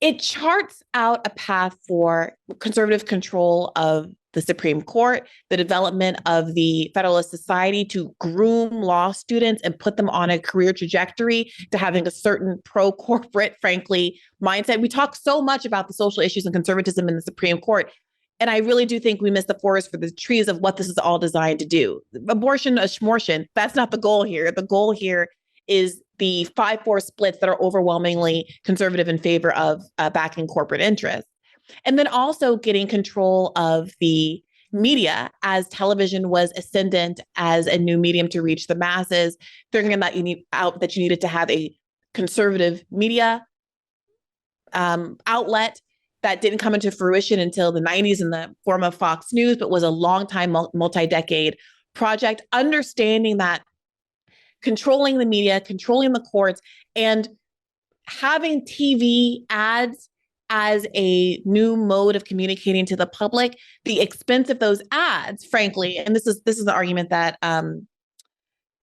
it charts out a path for conservative control of the Supreme Court, the development of the Federalist Society to groom law students and put them on a career trajectory to having a certain pro-corporate, frankly, mindset. We talk so much about the social issues and conservatism in the Supreme Court. And I really do think we miss the forest for the trees of what this is all designed to do. Abortion, a schmortion, that's not the goal here. The goal here is the 5-4 splits that are overwhelmingly conservative in favor of backing corporate interests. And then also getting control of the media as television was ascendant as a new medium to reach the masses, figuring that you needed to have a conservative media outlet that didn't come into fruition until the 90s in the form of Fox News, but was a long time, multi-decade project, understanding that controlling the media, controlling the courts, and having TV ads as a new mode of communicating to the public, the expense of those ads, frankly, and this is the argument that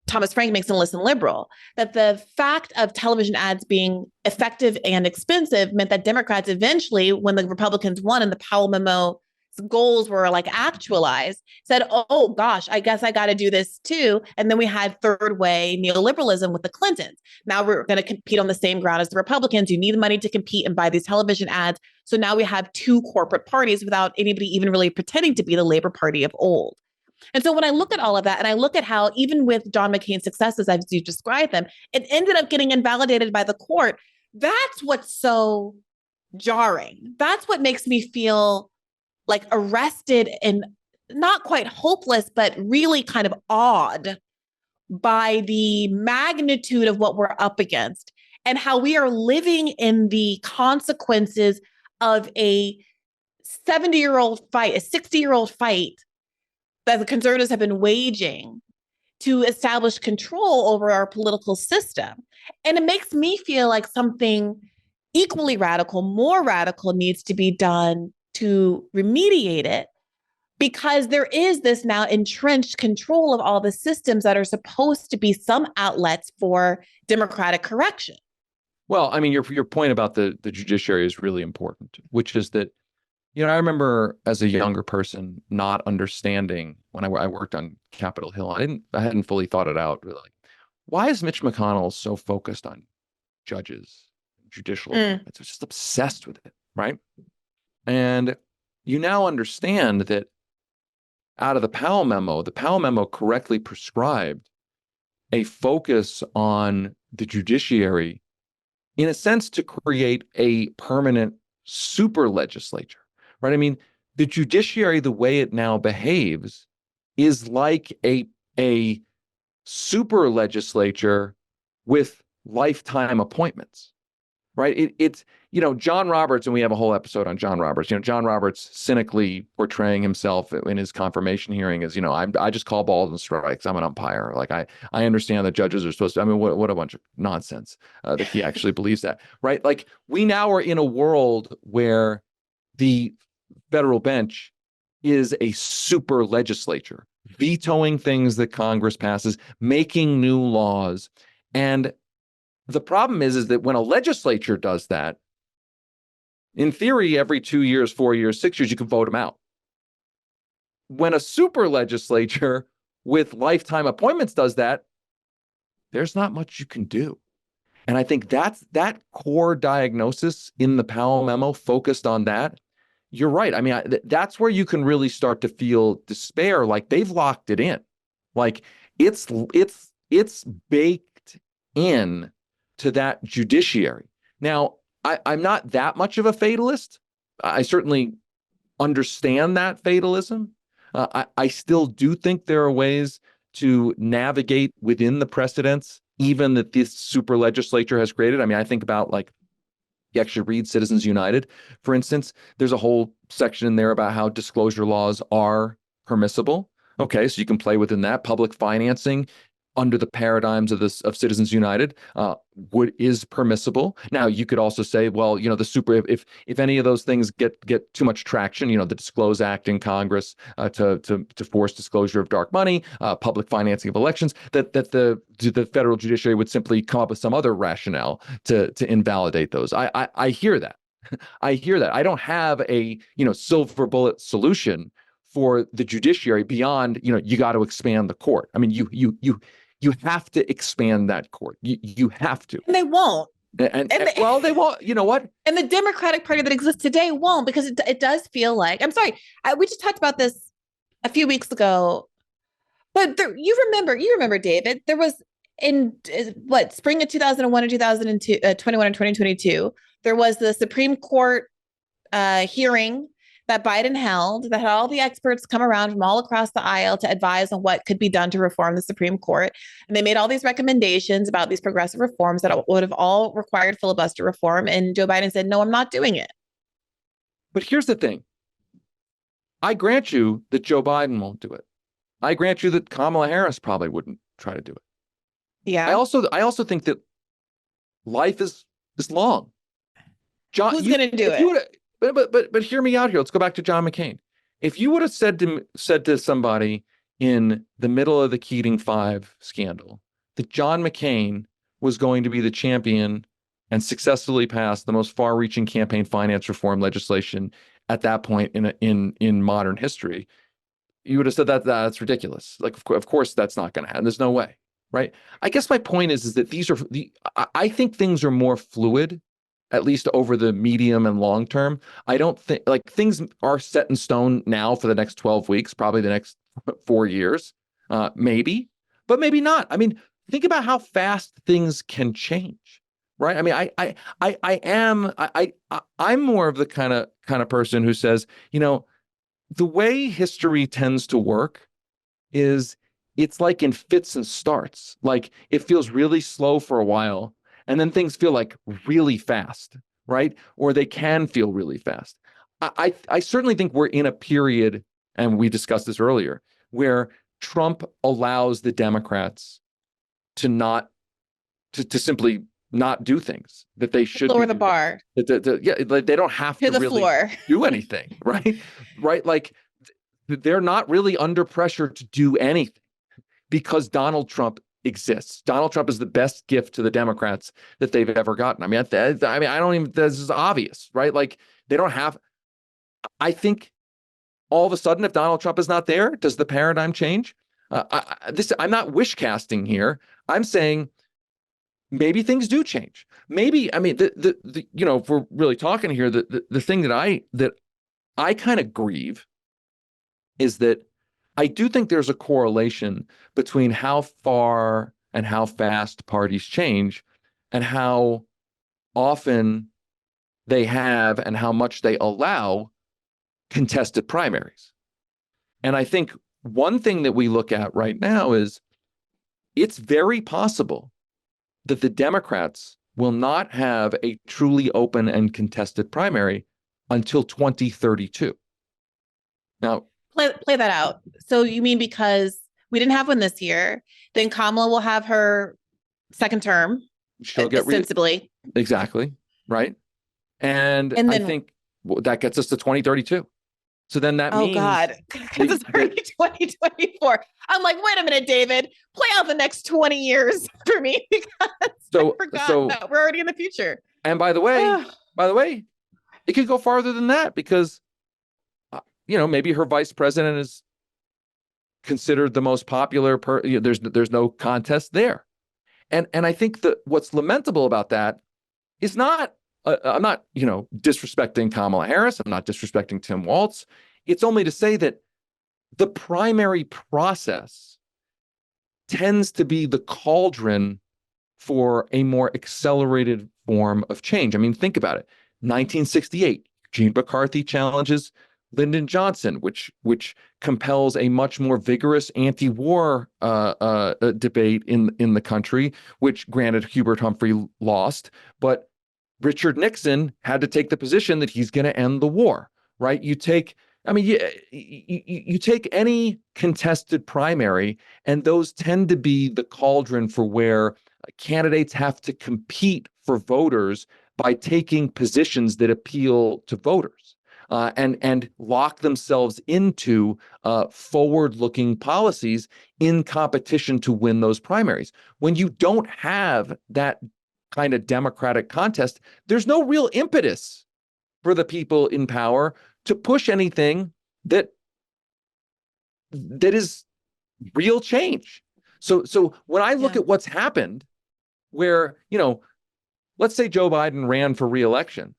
Thomas Frank makes in Listen Liberal, that the fact of television ads being effective and expensive meant that Democrats eventually, when the Republicans won and the Powell memo goals were like actualized, said, oh gosh, I guess I got to do this too. And then we had third way neoliberalism with the Clintons. Now we're going to compete on the same ground as the Republicans. You need money to compete and buy these television ads. So now we have two corporate parties without anybody even really pretending to be the Labor Party of old. And so when I look at all of that, and I look at how even with John McCain's successes, as you described them, it ended up getting invalidated by the court. That's what's so jarring. That's what makes me feel like arrested and not quite hopeless, but really kind of awed by the magnitude of what we're up against and how we are living in the consequences of a 70-year-old fight, a 60-year-old fight that the conservatives have been waging to establish control over our political system. And it makes me feel like something equally radical, more radical needs to be done to remediate it, because there is this now entrenched control of all the systems that are supposed to be some outlets for democratic correction. Well, I mean, your point about the judiciary is really important, which is that, I remember as a younger person not understanding when I worked on Capitol Hill. I hadn't fully thought it out. Really. Like, why is Mitch McConnell so focused on judges, judicial? It's just obsessed with it, right? And you now understand that out of the Powell memo correctly prescribed a focus on the judiciary, in a sense, to create a permanent super legislature, right? I mean, the judiciary, the way it now behaves, is like a super legislature with lifetime appointments, right? It's John Roberts, and we have a whole episode on John Roberts. John Roberts cynically portraying himself in his confirmation hearing as, I just call balls and strikes. I'm an umpire. Like I understand that judges are supposed to. I mean, what a bunch of nonsense that he actually believes that, right? Like we now are in a world where the federal bench is a super legislature, vetoing things that Congress passes, making new laws, and the problem is that when a legislature does that, in theory, every 2 years, 4 years, 6 years, you can vote them out. When a super legislature with lifetime appointments does that, there's not much you can do. And I think that core diagnosis in the Powell memo focused on that. You're right. I mean, that's where you can really start to feel despair. Like they've locked it in. Like it's baked in to that judiciary. Now, I'm not that much of a fatalist. I certainly understand that fatalism. I still do think there are ways to navigate within the precedents, even that this super legislature has created. I mean, I think about like, you actually read Citizens United, for instance, there's a whole section in there about how disclosure laws are permissible. Okay, so you can play within that. Public financing under the paradigms of Citizens United is permissible. Now, you could also say, well, the super, if any of those things get too much traction, the Disclose Act in Congress to force disclosure of dark money, public financing of elections, that the federal judiciary would simply come up with some other rationale to invalidate those. I hear that. I hear that. I don't have a silver bullet solution for the judiciary beyond you got to expand the court. I mean, you have to expand that court. You have to. And they won't. Well, they won't. You know what? And the Democratic Party that exists today won't, because it does feel like, I'm sorry, we just talked about this a few weeks ago, but you remember, David, there was in spring of 2001 and 2021 and 2022, there was the Supreme Court hearing that Biden held, that had all the experts come around from all across the aisle to advise on what could be done to reform the Supreme Court. And they made all these recommendations about these progressive reforms that would have all required filibuster reform. And Joe Biden said, no, I'm not doing it. But here's the thing. I grant you that Joe Biden won't do it. I grant you that Kamala Harris probably wouldn't try to do it. Yeah. I also think that life is long. John, who's going to do it? But hear me out here. Let's go back to John McCain. If you would have said to somebody in the middle of the Keating 5 scandal that John McCain was going to be the champion and successfully pass the most far-reaching campaign finance reform legislation at that point in modern history, you would have said that's ridiculous. Like, of course, that's not going to happen. There's no way, right? I guess my point is that I think things are more fluid, at least over the medium and long term. I don't think things are set in stone now for the next 12 weeks, probably the next 4 years, maybe, but maybe not. I mean, think about how fast things can change, right? I mean, I'm more of the kind of person who says, the way history tends to work is it's like in fits and starts. Like it feels really slow for a while, and then things feel like really fast, right? Or they can feel really fast. I certainly think we're in a period, and we discussed this earlier, where Trump allows the Democrats to simply not do things that they should Lower be the doing. bar. They don't have To to the really floor. do anything, right? Right? Like they're not really under pressure to do anything because Donald Trump exists. Donald Trump is the best gift to the Democrats that they've ever gotten. I mean, I don't even. This is obvious, right? Like they don't have. I think all of a sudden, if Donald Trump is not there, does the paradigm change? I'm not wish casting here. I'm saying maybe things do change. Maybe, I mean, if we're really talking here, the thing that I kind of grieve is that I do think there's a correlation between how far and how fast parties change and how often they have and how much they allow contested primaries. And I think one thing that we look at right now is it's very possible that the Democrats will not have a truly open and contested primary until 2032. Now, Play that out. So you mean because we didn't have one this year, then Kamala will have her second term, she'll get ostensibly. Exactly, right? And then, I think that gets us to 2032. So then that means... Oh, God, because it's already 2024. I'm like, wait a minute, David, play out the next 20 years for me because I forgot that we're already in the future. And by the way, it could go farther than that because, maybe her vice president is considered the most popular. There's no contest there. And I think that what's lamentable about that is not, I'm not, disrespecting Kamala Harris. I'm not disrespecting Tim Walz. It's only to say that the primary process tends to be the cauldron for a more accelerated form of change. I mean, think about it. 1968, Gene McCarthy challenges Lyndon Johnson, which compels a much more vigorous anti-war debate in the country, which granted Hubert Humphrey lost, but Richard Nixon had to take the position that he's going to end the war, right? You take any contested primary, and those tend to be the cauldron for where candidates have to compete for voters by taking positions that appeal to voters. And lock themselves into forward-looking policies in competition to win those primaries. When you don't have that kind of democratic contest, there's no real impetus for the people in power to push anything that is real change. So when I look at what's happened, where, let's say Joe Biden ran for re-election,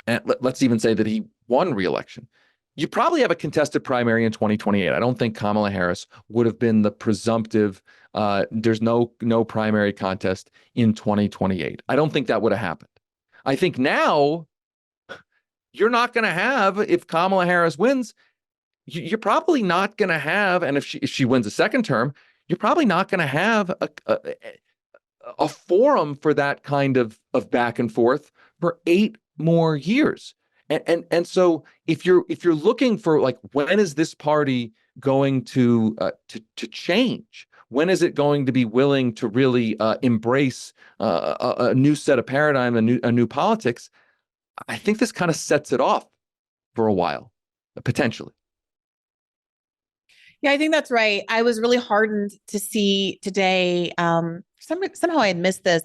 and let's even say that he won re-election, you probably have a contested primary in 2028. I don't think Kamala Harris would have been the presumptive, there's no primary contest in 2028. I don't think that would have happened. I think now you're not going to have, if Kamala Harris wins, you're probably not going to have, and if she wins a second term, you're probably not going to have a forum for that kind of back and forth for 8 more years. And so if you're looking for, like, when is this party going to change? When is it going to be willing to really embrace a new set of paradigm, a new politics? I think this kind of sets it off for a while, potentially. Yeah, I think that's right. I was really heartened to see today, somehow I had missed this,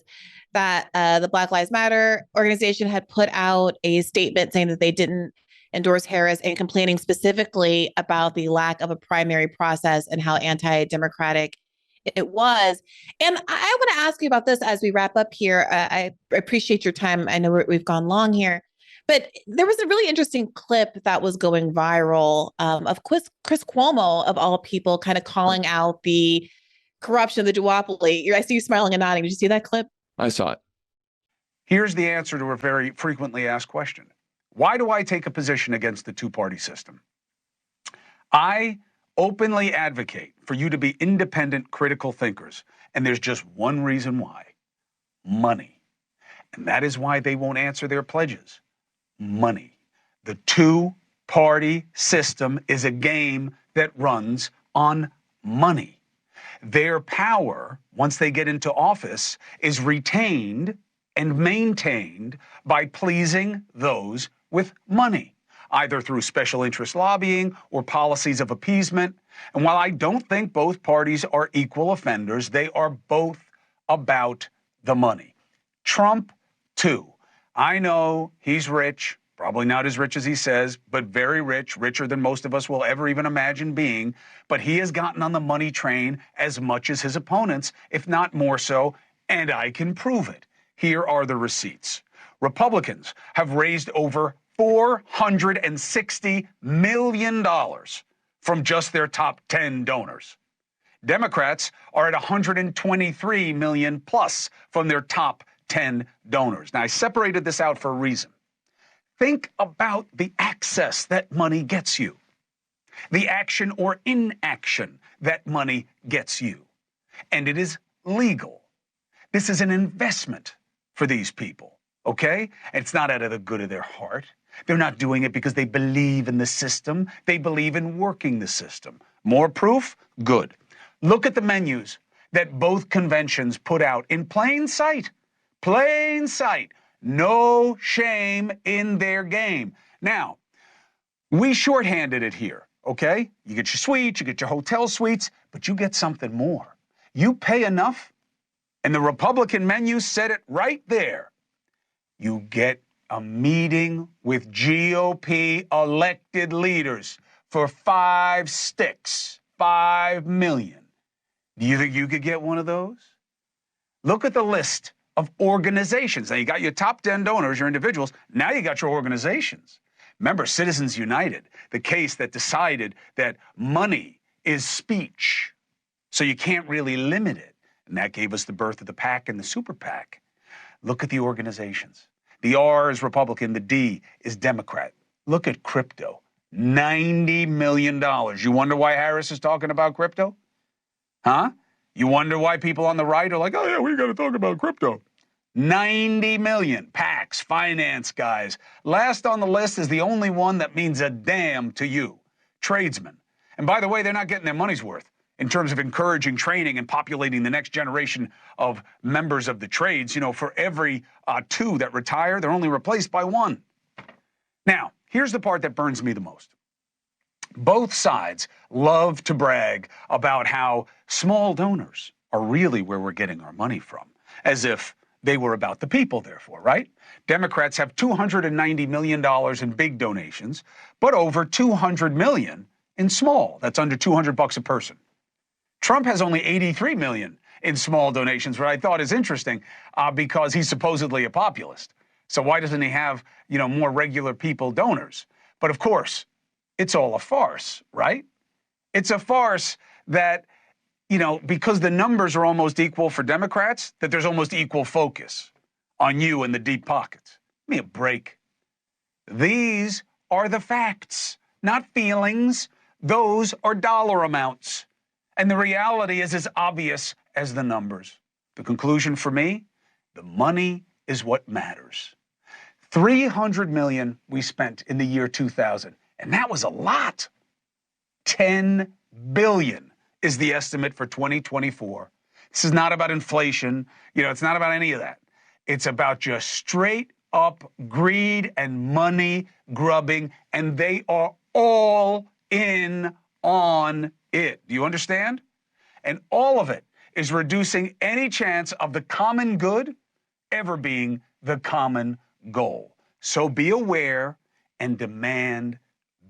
that the Black Lives Matter organization had put out a statement saying that they didn't endorse Harris and complaining specifically about the lack of a primary process and how anti-democratic it was. And I want to ask you about this as we wrap up here. I appreciate your time. I know we've gone long here, But there was a really interesting clip that was going viral of Chris Cuomo, of all people, kind of calling out the corruption of the duopoly. I see you smiling and nodding. Did you see that clip? I saw it. Here's the answer to a very frequently asked question. Why do I take a position against the two-party system? I openly advocate for you to be independent, critical thinkers. And there's just one reason why: money. And that is why they won't answer their pledges. Money. The two-party system is a game that runs on money. Their power, once they get into office, is retained and maintained by pleasing those with money, either through special interest lobbying or policies of appeasement. And while I don't think both parties are equal offenders, they are both about the money. Trump, too. I know he's rich, probably not as rich as he says, but very rich, richer than most of us will ever even imagine being. But he has gotten on the money train as much as his opponents, if not more so, and I can prove it. Here are the receipts. Republicans have raised over $460 million from just their top 10 donors. Democrats are at $123 million plus from their top 10 donors. Now, I separated this out for a reason. Think about the access that money gets you, the action or inaction that money gets you. And it is legal. This is an investment for these people, okay? And it's not out of the good of their heart. They're not doing it because they believe in the system. They believe in working the system. More proof? Good. Look at the menus that both conventions put out in plain sight. Plain sight. No shame in their game. Now, we shorthanded it here, okay? You get your suites, you get your hotel suites, but you get something more. You pay enough, and the Republican menu said it right there. You get a meeting with GOP elected leaders for 5 sticks, $5 million. Do you think you could get one of those? Look at the list of organizations. Now, you got your top 10 donors, your individuals. Now you got your organizations. Remember, Citizens United, the case that decided that money is speech, so you can't really limit it. And that gave us the birth of the PAC and the Super PAC. Look at the organizations. The R is Republican, the D is Democrat. Look at crypto, $90 million. You wonder why Harris is talking about crypto? Huh? You wonder why people on the right are like, oh yeah, we got to talk about crypto. 90 million, PACs, finance guys. Last on the list is the only one that means a damn to you, tradesmen. And by the way, they're not getting their money's worth in terms of encouraging training and populating the next generation of members of the trades. You know, for every 2 that retire, they're only replaced by 1. Now, here's the part that burns me the most. Both sides love to brag about how small donors are really where we're getting our money from, as if they were about the people, therefore, right? Democrats have $290 million in big donations, but over $200 million in small. That's under $200 a person. Trump has only $83 million in small donations, what I thought is interesting because he's supposedly a populist. So why doesn't he have, more regular people donors? But of course, it's all a farce, right? It's a farce that, because the numbers are almost equal for Democrats, that there's almost equal focus on you and the deep pockets. Give me a break. These are the facts, not feelings. Those are dollar amounts. And the reality is as obvious as the numbers. The conclusion for me, the money is what matters. $300 million we spent in the year 2000, and that was a lot. $10 billion is the estimate for 2024. This is not about inflation. It's not about any of that. It's about just straight up greed and money grubbing, and they are all in on it. Do you understand? And all of it is reducing any chance of the common good ever being the common goal. So be aware and demand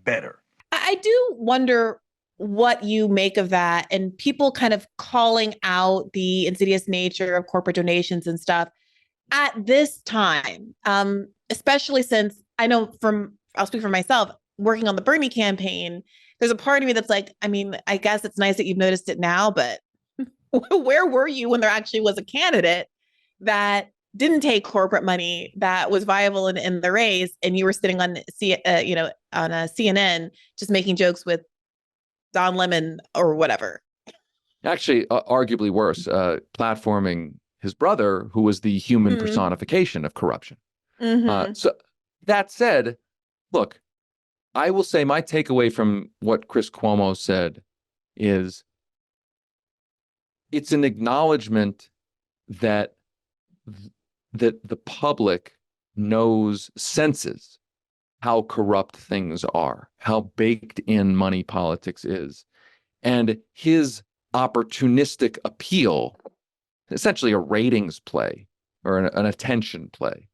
better. I do wonder what you make of that and people kind of calling out the insidious nature of corporate donations and stuff at this time, especially since I know I'll speak for myself, working on the Bernie campaign, there's a part of me that's like, I mean, I guess it's nice that you've noticed it now, but where were you when there actually was a candidate that didn't take corporate money, that was viable in the race, and you were sitting on on a CNN just making jokes with Don Lemon or whatever? Actually, arguably worse, platforming his brother, who was the human personification of corruption. So that said, look, I will say my takeaway from what Chris Cuomo said is it's an acknowledgement that the public senses how corrupt things are, how baked in money politics is, and his opportunistic appeal, essentially a ratings play or an attention play,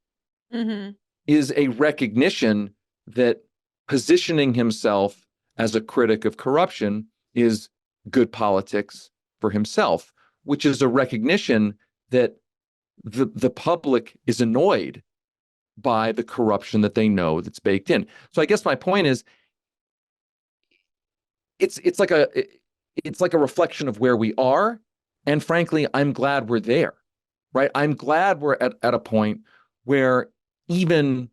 is a recognition that positioning himself as a critic of corruption is good politics for himself, which is a recognition that the public is annoyed by the corruption that they know that's baked in. So I guess my point is, it's like a reflection of where we are, and frankly, I'm glad we're there, right? I'm glad we're at a point where even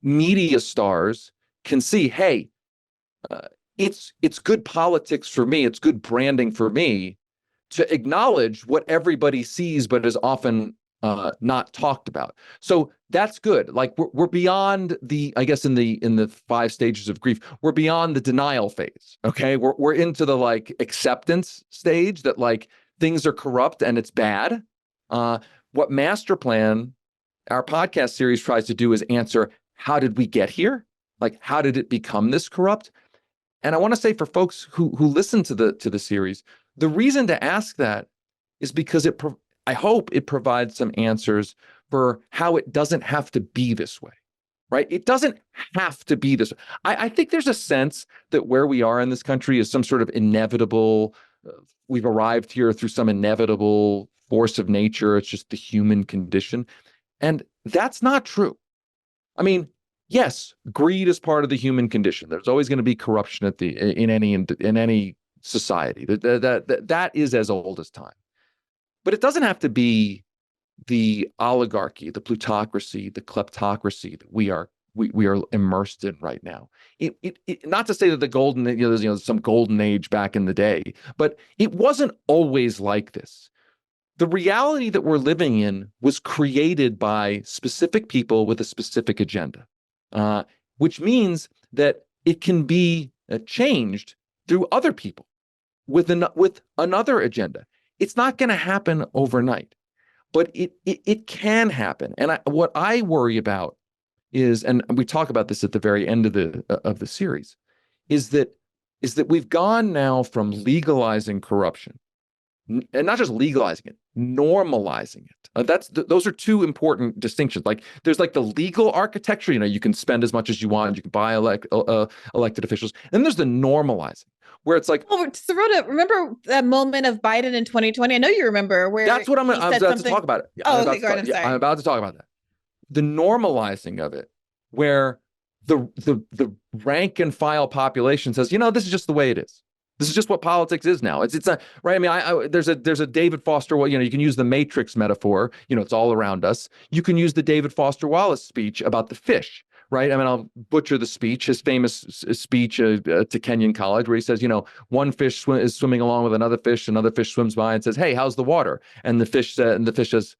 media stars can see, hey, it's good politics for me, it's good branding for me to acknowledge what everybody sees but is often not talked about. So that's good. Like we're beyond I guess in the 5 stages of grief, we're beyond the denial phase. Okay, we're into the like acceptance stage that like things are corrupt and it's bad. What Masterplan, our podcast series, tries to do is answer, how did we get here? Like, how did it become this corrupt? And I want to say for folks who listen to the series, the reason to ask that is because I hope it provides some answers for how it doesn't have to be this way, right? It doesn't have to be this way. I think there's a sense that where we are in this country is some sort of inevitable, we've arrived here through some inevitable force of nature. It's just the human condition. And that's not true. I mean, yes, greed is part of the human condition. There's always going to be corruption in any society. That is as old as time. But it doesn't have to be the oligarchy, the plutocracy, the kleptocracy that we are immersed in right now. Not to say that the golden, there's some golden age back in the day, but it wasn't always like this. The reality that we're living in was created by specific people with a specific agenda, which means that it can be changed through other people with another agenda. It's not going to happen overnight, but it can happen. And what I worry about is, and we talk about this at the very end of the series, is that we've gone now from legalizing corruption, and not just legalizing it, normalizing it. Those are two important distinctions. Like there's like the legal architecture, you can spend as much as you want, you can buy elected officials, and then there's the normalizing, where it's like, oh, Sirota, remember that moment of Biden in 2020? I know you remember where that's what I'm about to talk about it. Oh, okay, go ahead. I'm sorry. I'm about to talk about that. The normalizing of it, where the rank and file population says, this is just the way it is. This is just what politics is now. It's not right. I mean, there's a David Foster. You can use the Matrix metaphor. It's all around us. You can use the David Foster Wallace speech about the fish. Right. I mean, I'll butcher the speech, his famous speech to Kenyon College, where he says, one fish is swimming along with another fish swims by and says, hey, how's the water? And the fish says,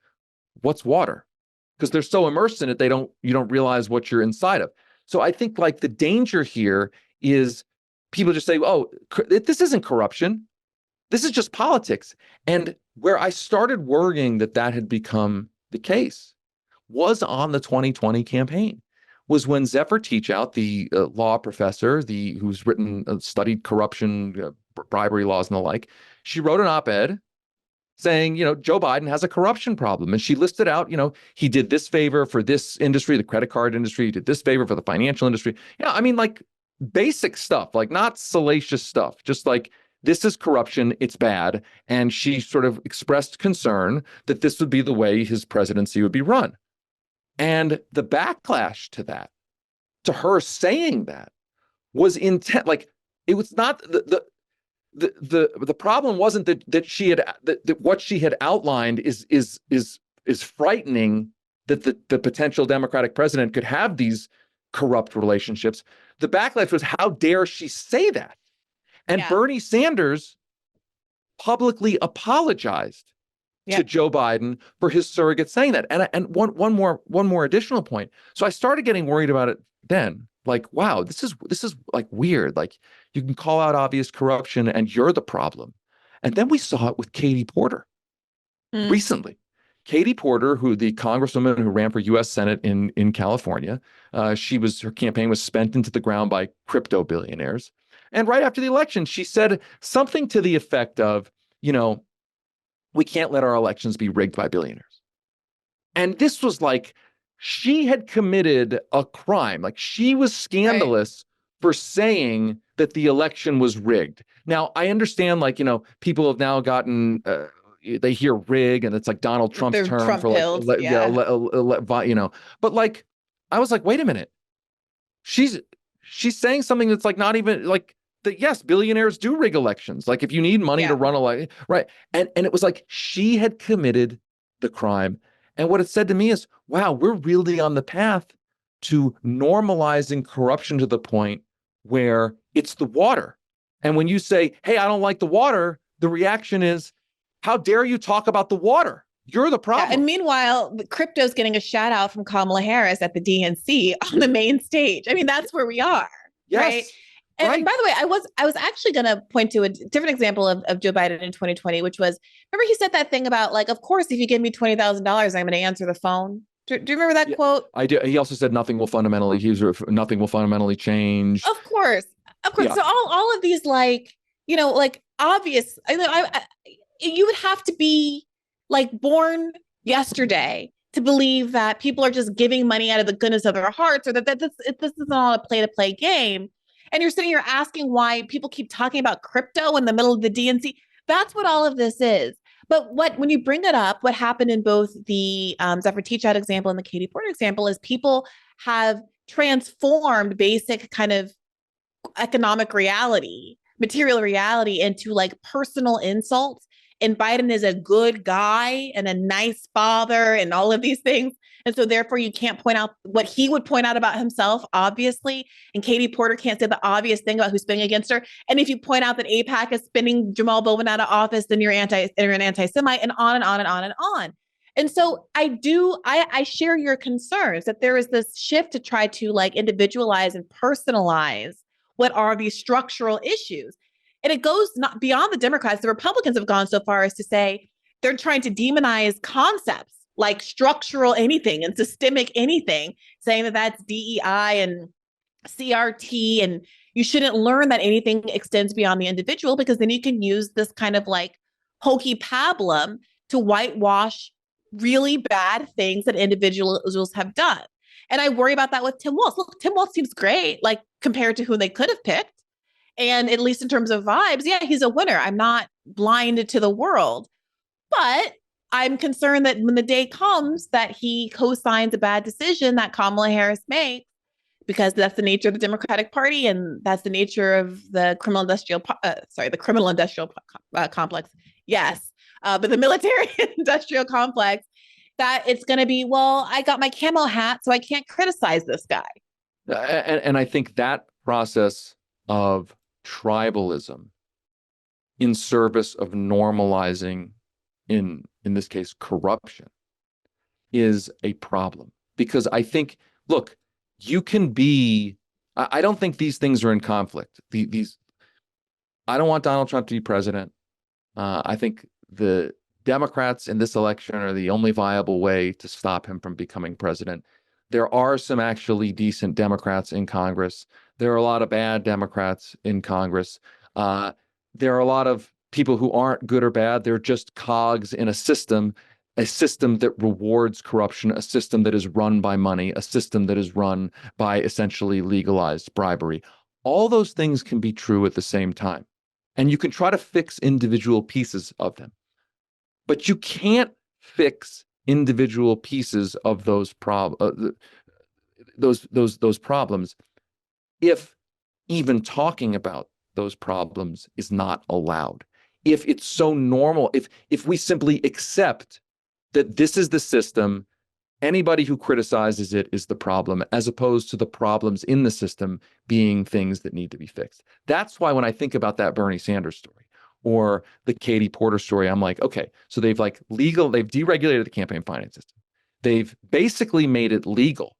what's water? Because they're so immersed in it, you don't realize what you're inside of. So I think like the danger here is people just say, oh, this isn't corruption. This is just politics. And where I started worrying that had become the case was on the 2020 campaign, was when Zephyr Teachout, the law professor, who's studied corruption, bribery laws and the like, she wrote an op-ed saying, Joe Biden has a corruption problem. And she listed out, he did this favor for this industry, the credit card industry, he did this favor for the financial industry. Yeah, I mean, like basic stuff, like not salacious stuff, just like, this is corruption, it's bad. And she sort of expressed concern that this would be the way his presidency would be run. And the backlash to that to her saying that was intent. Like, it was not the problem wasn't that she had that what she had outlined is frightening, that the potential Democratic president could have these corrupt relationships. The backlash was, how dare she say that? And Bernie Sanders publicly apologized to Joe Biden for his surrogate saying that. And one more additional point. So I started getting worried about it then. Like, wow, this is like weird. Like, you can call out obvious corruption and you're the problem. And then we saw it with Katie Porter recently. Katie Porter, who the congresswoman who ran for U.S. Senate in California, her campaign was spent into the ground by crypto billionaires. And right after the election, she said something to the effect of, we can't let our elections be rigged by billionaires. And this was like, she had committed a crime. Like, she was scandalous for saying that the election was rigged. Now, I understand, like, people have now gotten, they hear rig and it's like Donald Trump's term Trump for pills, but like, I was like, wait a minute. She's saying something that's like not even like that. Yes, billionaires do rig elections. Like, if you need money to run a election, right? And it was like she had committed the crime. And what it said to me is, wow, we're really on the path to normalizing corruption to the point where it's the water. And when you say, hey, I don't like the water, the reaction is, how dare you talk about the water? You're the problem. And meanwhile, crypto's getting a shout out from Kamala Harris at the DNC on the main stage. I mean, that's where we are. Yes. Right. And by the way, I was actually going to point to a different example of Joe Biden in 2020, which was, remember he said that thing about, like, of course, if you give me $20,000, I'm going to answer the phone. Do you remember that quote? I do. He also said nothing will fundamentally change. Of course. Yeah. So all of these, like, like obvious, you would have to be like born yesterday to believe that people are just giving money out of the goodness of their hearts, or that this isn't all a play-to-play game. And you're sitting here asking why people keep talking about crypto in the middle of the DNC. That's what all of this is. But when you bring it up, what happened in both the Zephyr Teachout example and the Katie Porter example is people have transformed basic kind of economic reality, material reality, into like personal insults. And Biden is a good guy and a nice father and all of these things. And so therefore you can't point out what he would point out about himself, obviously. And Katie Porter can't say the obvious thing about who's spinning against her. And if you point out that AIPAC is spinning Jamal Bowman out of office, then you're an anti-Semite, and on and on and on and on. And so I share your concerns that there is this shift to try to like individualize and personalize what are these structural issues. And it goes not beyond the Democrats. The Republicans have gone so far as to say they're trying to demonize concepts like structural anything and systemic anything, saying that that's DEI and CRT, and you shouldn't learn that anything extends beyond the individual, because then you can use this kind of like hokey pablum to whitewash really bad things that individuals have done. And I worry about that with Tim Walz. Look, Tim Walz seems great, like compared to who they could have picked. And at least in terms of vibes, yeah, he's a winner. I'm not blinded to the world. But I'm concerned that when the day comes that he co-signs a bad decision that Kamala Harris makes, because that's the nature of the Democratic Party and that's the nature of the criminal industrial complex. Yes, but the military industrial complex, that it's going to be, well, I got my camo hat, so I can't criticize this guy. And I think that process of tribalism in service of normalizing, in this case, corruption, is a problem. Because I think, look, you can be, I don't think these things are in conflict. I don't want Donald Trump to be president. I think the Democrats in this election are the only viable way to stop him from becoming president. There are some actually decent Democrats in Congress. There are a lot of bad Democrats in Congress. There are a lot of people who aren't good or bad. They're just cogs in a system that rewards corruption, a system that is run by money, a system that is run by essentially legalized bribery. All those things can be true at the same time. And you can try to fix individual pieces of them. But you can't fix individual pieces of those problems. those problems if even talking about those problems is not allowed. If it's so normal, if we simply accept that this is the system, anybody who criticizes it is the problem, as opposed to the problems in the system being things that need to be fixed. That's why when I think about that Bernie Sanders story or the Katie Porter story, I'm like, okay, so they've deregulated the campaign finance system. They've basically made it legal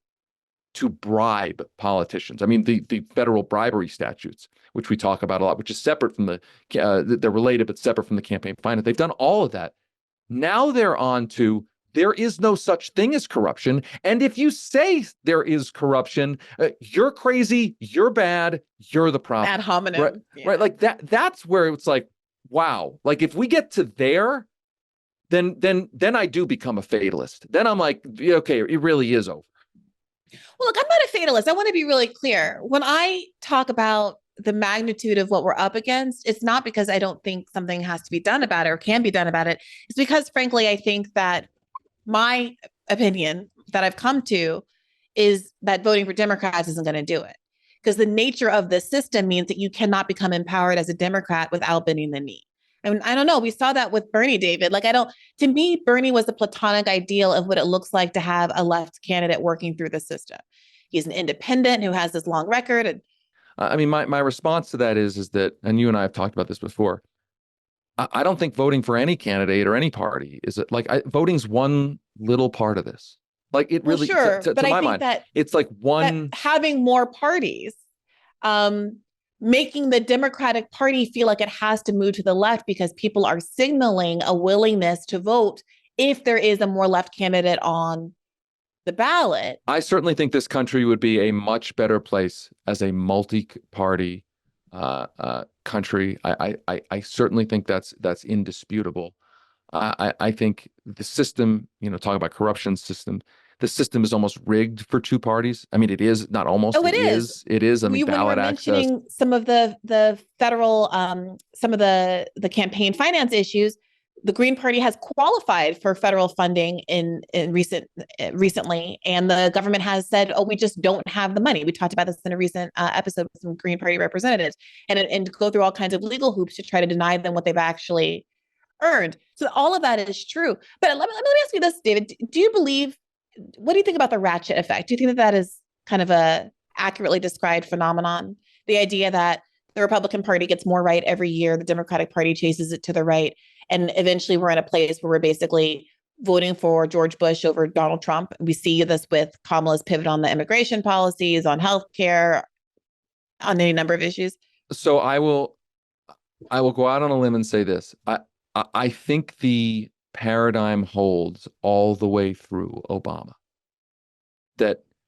to bribe politicians. I mean, the federal bribery statutes, which we talk about a lot, which is separate from they're related, but separate from the campaign finance. They've done all of that. Now they're on to there is no such thing as corruption. And if you say there is corruption, you're crazy, you're bad, you're the problem. Ad hominem. Right, Yeah. right. Like that's where it's like, wow. Like if we get to there, then I do become a fatalist. Then I'm like, okay, it really is over. Well, look, I'm not a fatalist. I want to be really clear. When I talk about the magnitude of what we're up against, it's not because I don't think something has to be done about it or can be done about it. It's because, frankly, I think that my opinion that I've come to is that voting for Democrats isn't going to do it. Because the nature of this system means that you cannot become empowered as a Democrat without bending the knee. And I don't know, we saw that with Bernie, David. To me, Bernie was the platonic ideal of what it looks like to have a left candidate working through the system. He's an independent who has this long record. And I mean, my response to that is that, and you and I have talked about this before, I don't think voting for any candidate or any party is voting's one little part of this. Like it really, sure, to but I my think mind, that it's like one having more parties, making the Democratic Party feel like it has to move to the left because people are signaling a willingness to vote if there is a more left candidate on the ballot. I certainly think this country would be a much better place as a multi-party country. I certainly think that's indisputable. I think the system, talking about corruption system, the system is almost rigged for two parties. I mean, it is not almost. Oh, it is. It is. I mean, when ballot we're access. mentioning some of the federal, some of the campaign finance issues, the Green Party has qualified for federal funding in recently, and the government has said, "Oh, we just don't have the money." We talked about this in a recent episode with some Green Party representatives, and go through all kinds of legal hoops to try to deny them what they've actually earned. So all of that is true. But let me ask you this, David: do you believe? What do you think about the ratchet effect? Do you think that is kind of a accurately described phenomenon? The idea that the Republican Party gets more right every year, the Democratic Party chases it to the right, and eventually we're in a place where we're basically voting for George Bush over Donald Trump. We see this with Kamala's pivot on the immigration policies, on healthcare, on any number of issues. So I will go out on a limb and say this. I think the paradigm holds all the way through Obama.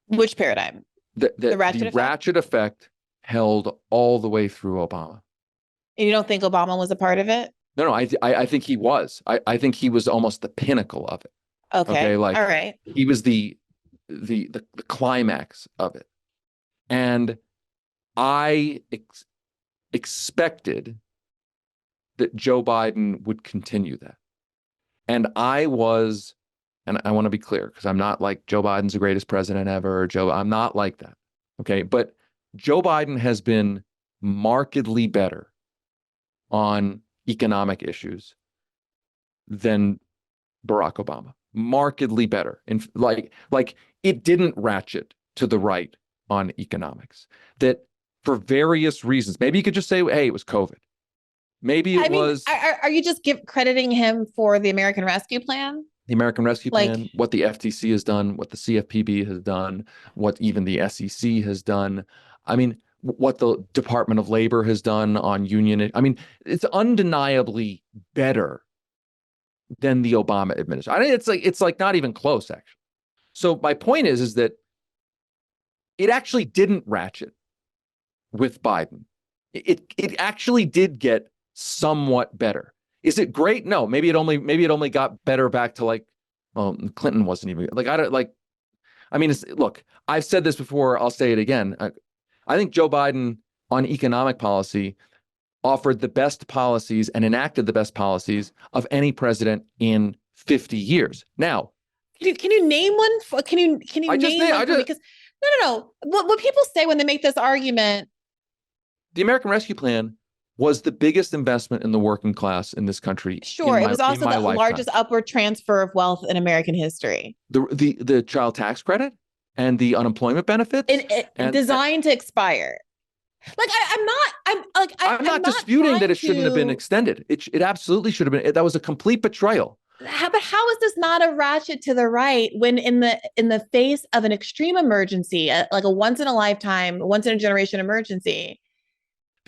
Which paradigm? The ratchet effect held all the way through Obama. And you don't think Obama was a part of it? No, I think he was. I think he was almost the pinnacle of it. Okay, all right. He was the climax of it, and I expected that Joe Biden would continue that. And I want to be clear, because I'm not like Joe Biden's the greatest president ever. I'm not like that. Okay. But Joe Biden has been markedly better on economic issues than Barack Obama. Markedly better. And like it didn't ratchet to the right on economics. That for various reasons, maybe you could just say, hey, it was COVID. Maybe it was. Are you just crediting him for the American Rescue Plan? The American Rescue Plan, what the FTC has done, what the CFPB has done, what even the SEC has done. I mean, what the Department of Labor has done on union. I mean, it's undeniably better than the Obama administration. I mean, it's like not even close, actually. So my point is that it actually didn't ratchet with Biden. It actually did get somewhat better. Is it great? No, maybe it only got better back to Clinton wasn't even look, I've said this before, I'll say it again. I think Joe Biden on economic policy offered the best policies and enacted the best policies of any president in 50 years. Now, can you name one? Can you name one? Because No. What people say when they make this argument. The American Rescue Plan was the biggest investment in the working class in this country. Sure, it was also the lifetime. largest upward transfer of wealth in American history. The child tax credit and the unemployment benefits, and designed to expire. Like I'm not disputing that it shouldn't have been extended. It absolutely should have been. That was a complete betrayal. But how is this not a ratchet to the right when in the face of an extreme emergency, like a once in a lifetime, once in a generation emergency?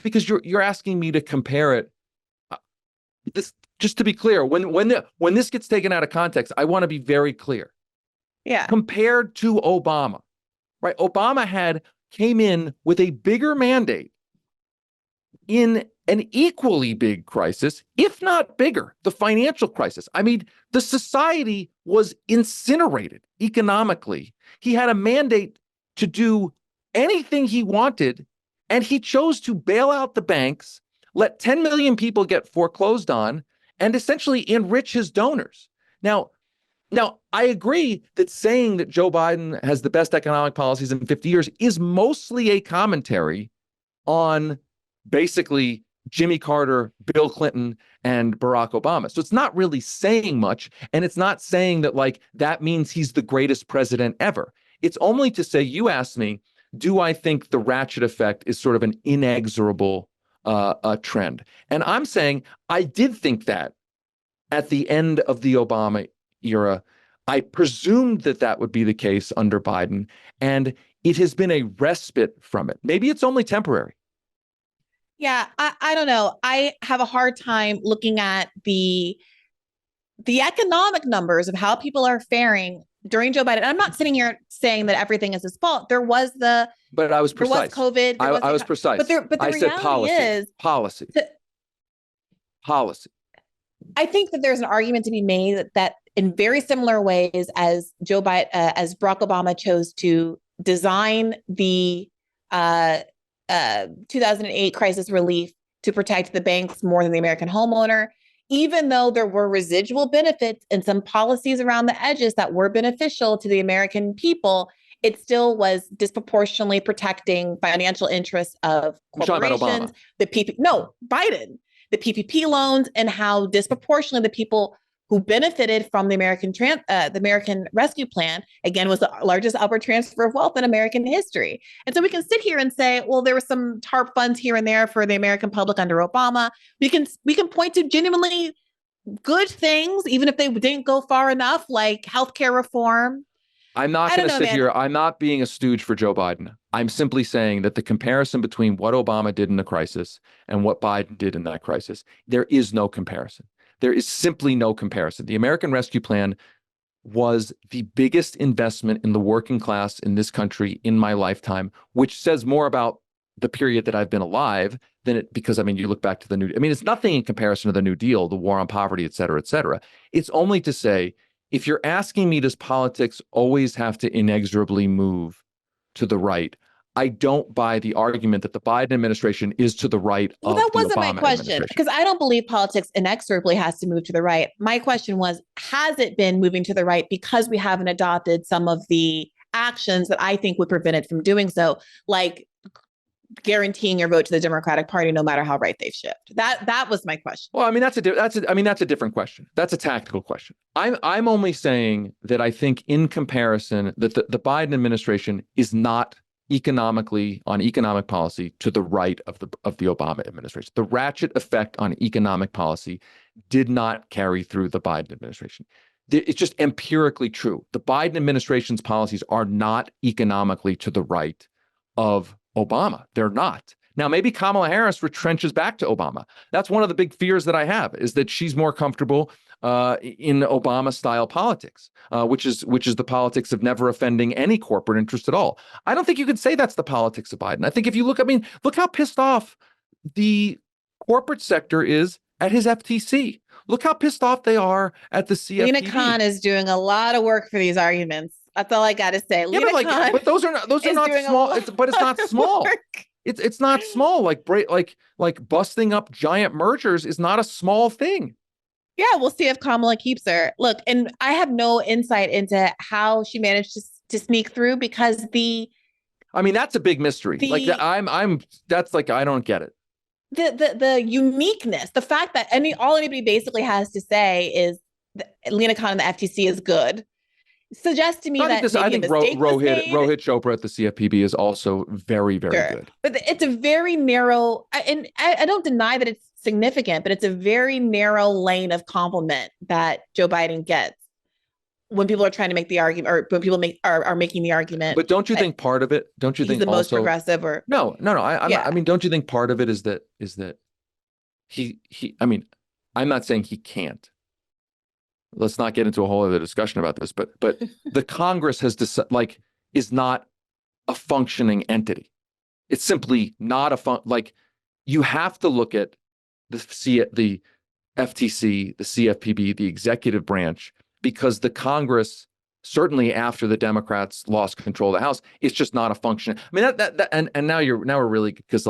Because you're asking me to compare it. This, just to be clear, when this gets taken out of context, I want to be very clear. Yeah. Compared to Obama, right? Obama came in with a bigger mandate in an equally big crisis, if not bigger, the financial crisis. I mean, the society was incinerated economically. He had a mandate to do anything he wanted, and he chose to bail out the banks, let 10 million people get foreclosed on, and essentially enrich his donors. Now, I agree that saying that Joe Biden has the best economic policies in 50 years is mostly a commentary on basically Jimmy Carter, Bill Clinton, and Barack Obama. So it's not really saying much, and it's not saying that like that means he's the greatest president ever. It's only to say, you asked me, do I think the ratchet effect is sort of an inexorable trend? And I'm saying I did think that at the end of the Obama era. I presumed that would be the case under Biden, and it has been a respite from it. Maybe it's only temporary. Yeah, I don't know. I have a hard time looking at the economic numbers of how people are faring during Joe Biden. I'm not sitting here saying that everything is his fault. But I was precise. There was COVID. I was precise. But the I reality said policy. is policy. I think that there's an argument to be made that in very similar ways as Joe Biden, as Barack Obama chose to design the 2008 crisis relief to protect the banks more than the American homeowner, even though there were residual benefits and some policies around the edges that were beneficial to the American people, it still was disproportionately protecting financial interests of corporations. Biden. The PPP loans, and how disproportionately the people who benefited from the American Rescue Plan, again, was the largest upward transfer of wealth in American history. And so we can sit here and say, well, there were some TARP funds here and there for the American public under Obama. We can point to genuinely good things, even if they didn't go far enough, like healthcare reform. I'm not going to sit here. I'm not being a stooge for Joe Biden. I'm simply saying that the comparison between what Obama did in the crisis and what Biden did in that crisis, there is no comparison. There is simply no comparison. The American Rescue Plan was the biggest investment in the working class in this country in my lifetime, which says more about the period that I've been alive than it, because I mean, you look back to it's nothing in comparison to the New Deal, the war on poverty, et cetera, et cetera. It's only to say, if you're asking me, does politics always have to inexorably move to the right? I don't buy the argument that the Biden administration is to the right of the Obama administration. Well, that wasn't my question, because I don't believe politics inexorably has to move to the right. My question was, has it been moving to the right because we haven't adopted some of the actions that I think would prevent it from doing so, like guaranteeing your vote to the Democratic Party, no matter how right they've shifted? That was my question. Well, I mean, that's a different question. That's a tactical question. I'm only saying that I think, in comparison, that the Biden administration is not economically on economic policy to the right of the Obama administration. The ratchet effect on economic policy did not carry through the Biden administration. It's just empirically true. The Biden administration's policies are not economically to the right of Obama. They're not. Now, maybe Kamala Harris retrenches back to Obama. That's one of the big fears that I have, is that she's more comfortable in Obama-style politics, which is the politics of never offending any corporate interest at all. I don't think you could say that's the politics of Biden. I think if you look how pissed off the corporate sector is at his FTC. Look how pissed off they are at the CFPB. Lena Khan is doing a lot of work for these arguments. That's all I got to say. Yeah, but those are not small. But it's not small. It's not small. Like busting up giant mergers is not a small thing. Yeah, we'll see if Kamala keeps her. Look, and I have no insight into how she managed to sneak through, because the I mean, that's a big mystery. That's like, I don't get it. The uniqueness, the fact that anybody basically has to say is Lena Khan and the FTC is good, suggests to me I that think maybe a mistake was made. Rohit Chopra at the CFPB is also very, very good. But it's a very narrow, and I don't deny that it's significant, but it's a very narrow lane of compliment that Joe Biden gets when people are trying to make the argument, or when people are making the argument. But don't you think part of it? Don't you think the also, most progressive? Or no. I mean, don't you think part of it is that he? I mean, I'm not saying he can't. Let's not get into a whole other discussion about this, but the Congress has is not a functioning entity. It's simply not you have to look at the FTC, the CFPB, the executive branch, because the Congress, certainly after the Democrats lost control of the House, it's just not a function. I mean, and now we're really, because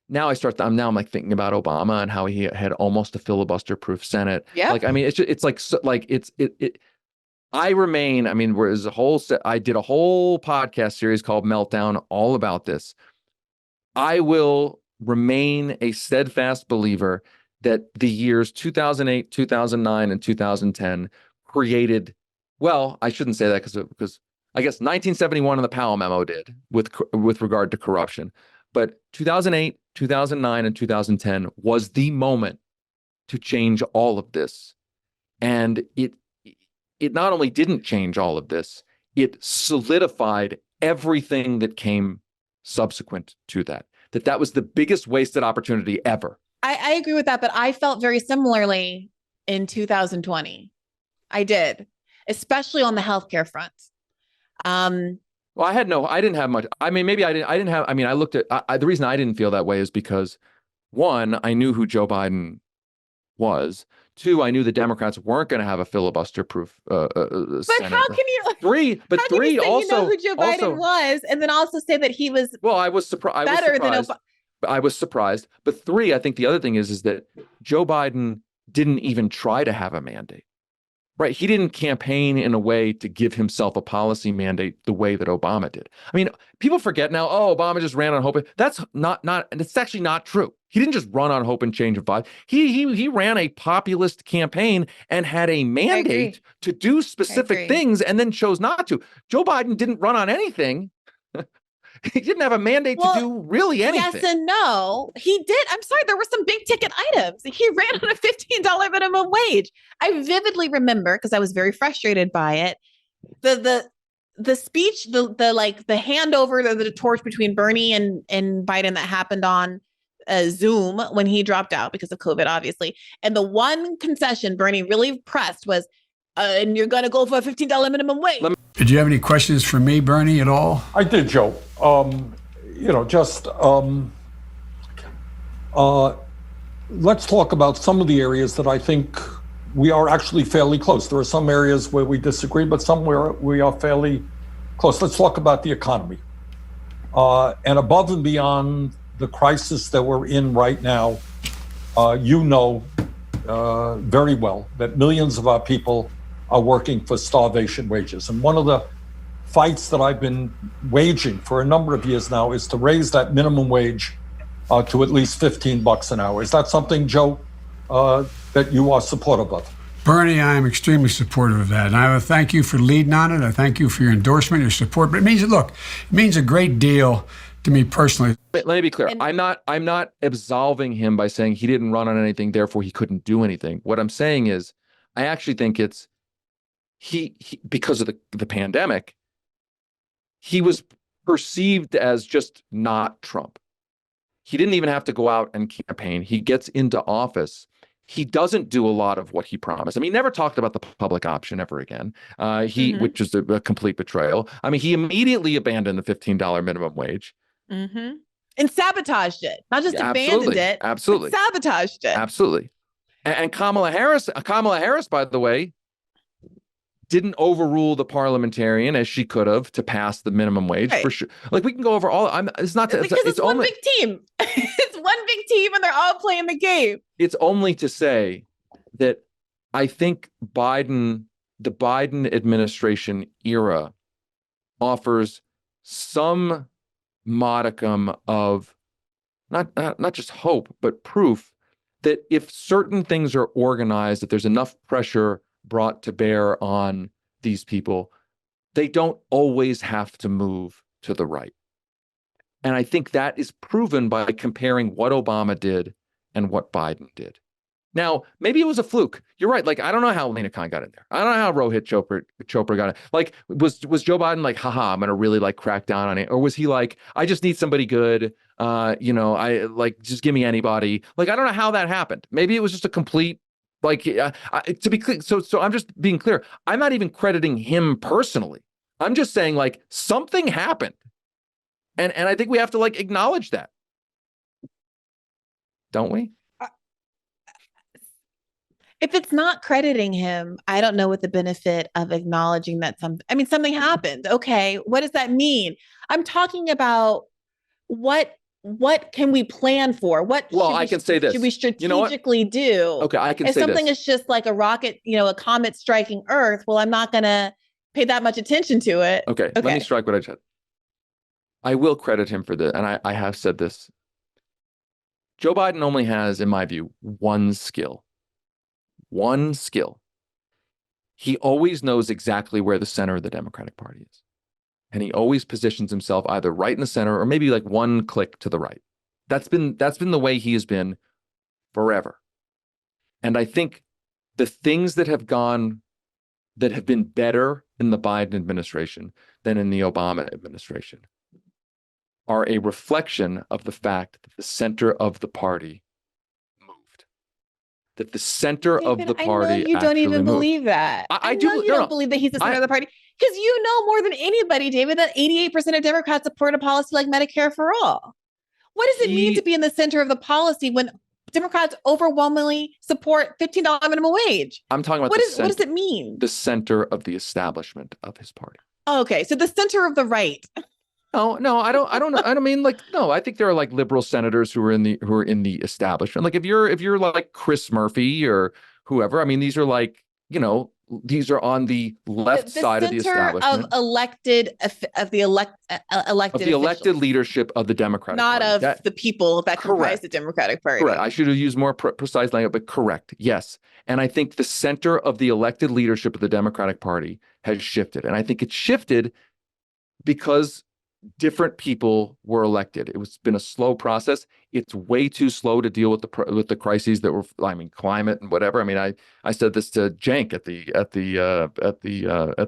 now I'm like thinking about Obama and how he had almost a filibuster-proof Senate. Yeah. I mean, I remain. I mean, I did a whole podcast series called Meltdown all about this. I will remain a steadfast believer that the years 2008, 2009, and 2010 created, well, I shouldn't say that because I guess 1971 and the Powell memo did with regard to corruption. But 2008, 2009, and 2010 was the moment to change all of this. And it not only didn't change all of this, it solidified everything that came subsequent to that. That was the biggest wasted opportunity ever. I agree with that, but I felt very similarly in 2020. I did, especially on the healthcare front. Well, I didn't have much. I mean, maybe I didn't have, I mean, I looked at, the reason I didn't feel that way is because, one, I knew who Joe Biden was. Two, I knew the Democrats weren't going to have a filibuster-proof Senate. How can you? Three, but how three can you say also. You know who Joe Biden was, and then also say that he was. Well, I was surprised. I was surprised. But three, I think the other thing is that Joe Biden didn't even try to have a mandate. Right. He didn't campaign in a way to give himself a policy mandate the way that Obama did. I mean, people forget now, Obama just ran on hope. That's it's actually not true. He didn't just run on hope and change of vibe. He ran a populist campaign and had a mandate to do specific things and then chose not to. Joe Biden didn't run on anything. He didn't have a mandate to do really anything. Yes and no. He did. I'm sorry. There were some big ticket items. He ran on a $15 minimum wage. I vividly remember, because I was very frustrated by it, the speech, the handover, the torch between Bernie and Biden that happened on Zoom when he dropped out because of COVID, obviously. And the one concession Bernie really pressed was, and you're going to go for a $15 minimum wage. Did you have any questions for me, Bernie, at all? I did, Joe. Let's talk about some of the areas that I think we are actually fairly close. There are some areas where we disagree, but somewhere we are fairly close. Let's talk about the economy. And above and beyond the crisis that we're in right now, you know very well that millions of our people are working for starvation wages. And one of the fights that I've been waging for a number of years now is to raise that minimum wage to at least $15 an hour. Is that something, Joe, that you are supportive of? Bernie, I am extremely supportive of that. And I thank you for leading on it. I thank you for your endorsement, your support. But it means a great deal to me personally. Let me be clear. I'm not absolving him by saying he didn't run on anything, therefore he couldn't do anything. What I'm saying is, I actually think it's he because of the pandemic, he was perceived as just not Trump. He didn't even have to go out and campaign. He gets into office. He doesn't do a lot of what he promised. I mean, he never talked about the public option ever again, which is a complete betrayal. I mean, he immediately abandoned the $15 minimum wage. Mm-hmm. And sabotaged it. Not just abandoned it. Absolutely. Sabotaged it. Absolutely. And Kamala Harris, by the way, didn't overrule the parliamentarian as she could have to pass the minimum wage for sure. Like, we can go over all. It's not because it's one big team. It's one big team, and they're all playing the game. It's only to say that I think the Biden administration era offers some modicum of not just hope, but proof that if certain things are organized, that there's enough pressure brought to bear on these people, they don't always have to move to the right. And I think that is proven by comparing what Obama did and what Biden did. Now, maybe it was a fluke. You're right. Like, I don't know how Lena Khan got in there. I don't know how Rohit Chopra got in. Like, was Joe Biden like, haha, I'm going to really like crack down on it? Or was he like, I just need somebody good. I like, just give me anybody. Like, I don't know how that happened. Maybe it was just a complete, like, to be clear. So I'm just being clear. I'm not even crediting him personally. I'm just saying like something happened. And I think we have to like acknowledge that. Don't we? If it's not crediting him, I don't know what the benefit of acknowledging that something happened. Okay, what does that mean? I'm talking about what can we plan for? I can say this. Should we strategically do? Okay, I can say this. If something is just like a rocket, a comet striking Earth, well, I'm not going to pay that much attention to it. Okay, let me strike what I said. I will credit him for this, and I have said this. Joe Biden only has, in my view, one skill. One skill. He always knows exactly where the center of the Democratic Party is. And he always positions himself either right in the center or maybe like one click to the right. That's been the way he has been forever. And I think the things that have been better in the Biden administration than in the Obama administration are a reflection of the fact that the center of the party moved. That the center David, of the party I know you don't even believe that. I do. You don't believe that he's the center of the party because you know more than anybody, David, that 88% of Democrats support a policy like Medicare for all. What does it mean to be in the center of the policy when Democrats overwhelmingly support $15 minimum wage? I'm talking about what does it mean? The center of the establishment of his party. Okay, so the center of the right. No, I don't mean like, no, I think there are like liberal senators who are in the establishment. Like if you're like Chris Murphy or whoever, I mean, these are like, these are on the left side of the establishment. Of the elected leadership of the Democratic Party. Not of the people that comprise the Democratic Party. Correct. I should have used more precise language, but correct. Yes. And I think the center of the elected leadership of the Democratic Party has shifted. And I think it shifted because different people were elected. It's been a slow process. It's way too slow to deal with the crises that were, climate and whatever. I mean, I said this to Cenk at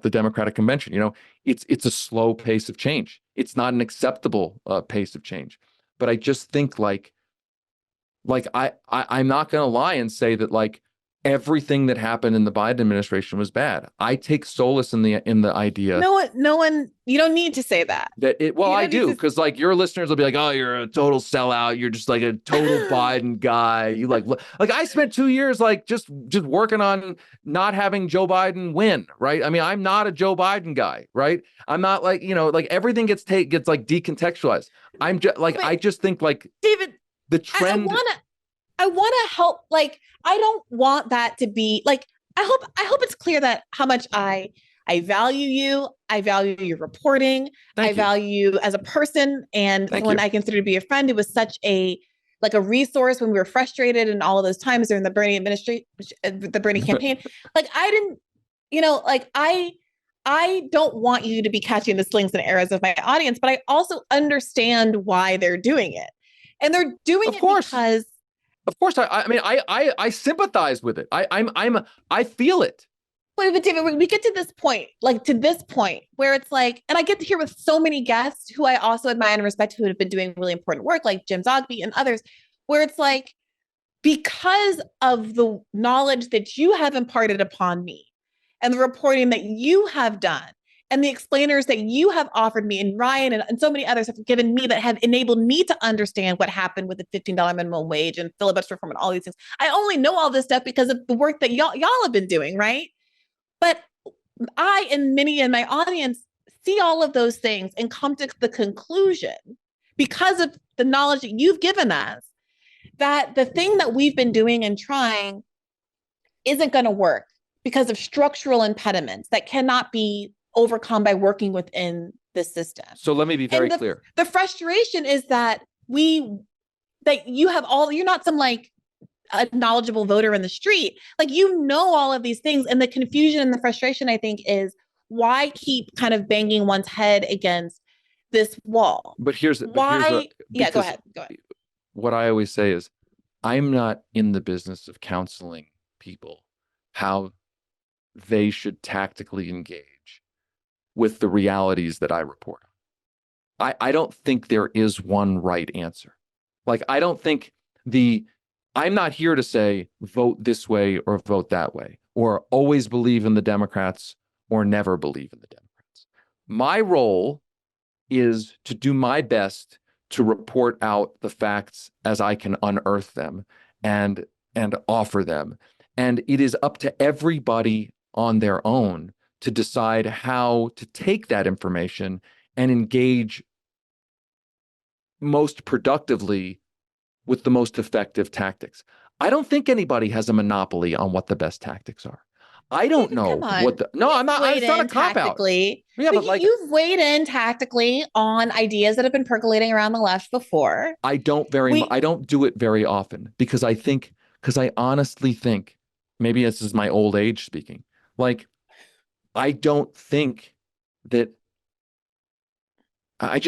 the Democratic convention. It's a slow pace of change. It's not an acceptable pace of change. But I just think I'm not going to lie and say that everything that happened in the Biden administration was bad. I take solace in the idea. No one. You don't need to say that. I do, because your listeners will be like, "Oh, you're a total sellout. You're just like a total Biden guy. You like I spent 2 years just working on not having Joe Biden win, right? I mean, I'm not a Joe Biden guy, right? I'm not everything gets decontextualized. I'm just I just think David, the trend. I want to help. I don't want that to be I hope it's clear that how much I value you. I value your reporting. I value you as a person and someone I consider to be a friend. It was such a resource when we were frustrated and all of those times during the Bernie administration, the Bernie campaign. I don't want you to be catching the slings and arrows of my audience, but I also understand why they're doing it. And they're doing it because. Of course, I sympathize with it. I feel it. But David, we get to this point, where it's and I get to hear with so many guests who I also admire and respect, who have been doing really important work, like Jim Zogby and others, where it's because of the knowledge that you have imparted upon me and the reporting that you have done and the explainers that you have offered me, and Ryan and so many others have given me, that have enabled me to understand what happened with the $15 minimum wage and filibuster reform and all these things. I only know all this stuff because of the work that y'all have been doing, right? But I and many in my audience see all of those things and come to the conclusion, because of the knowledge that you've given us, that the thing that we've been doing and trying isn't going to work because of structural impediments that cannot be overcome by working within the system. So let me be very clear. The frustration is that you're not some like a knowledgeable voter in the street. Like, you know, all of these things, and the confusion and the frustration, I think, is why keep kind of banging one's head against this wall? But here's Go ahead. What I always say is, I'm not in the business of counseling people how they should tactically engage with the realities that I report on. I don't think there is one right answer. Like, I don't think I'm not here to say vote this way or vote that way, or always believe in the Democrats or never believe in the Democrats. My role is to do my best to report out the facts as I can unearth them and offer them. And it is up to everybody on their own to decide how to take that information and engage most productively with the most effective tactics. I don't think anybody has a monopoly on what the best tactics are. I don't know what no, I'm not. It's not a cop out. Yeah, but like, you've weighed in tactically on ideas that have been percolating around the left before. I don't do it very often because I honestly think, maybe this is my old age speaking, like, I don't think that I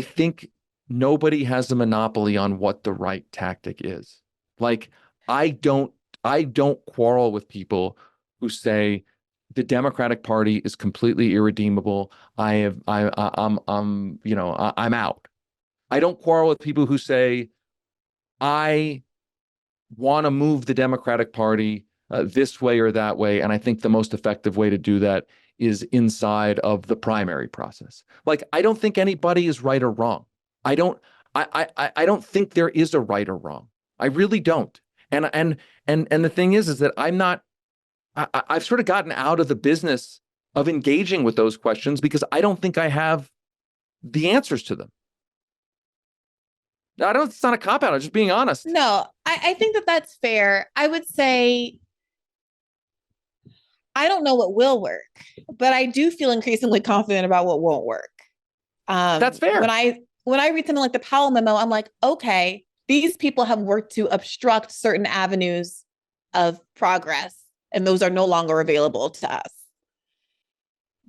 think nobody has a monopoly on what the right tactic is. Like, I don't quarrel with people who say the Democratic Party is completely irredeemable. I'm out. I don't quarrel with people who say I want to move the Democratic Party this way or that way, and I think the most effective way to do that is inside of the primary process. Like, I don't think anybody is right or wrong. I don't think there is a right or wrong. I really don't. And the thing is that I've sort of gotten out of the business of engaging with those questions because I don't think I have the answers to them. It's not a cop out. I'm just being honest. No, I think that's fair. I would say, I don't know what will work, but I do feel increasingly confident about what won't work. That's fair. When I read something like the Powell memo, I'm like, okay, these people have worked to obstruct certain avenues of progress, and those are no longer available to us.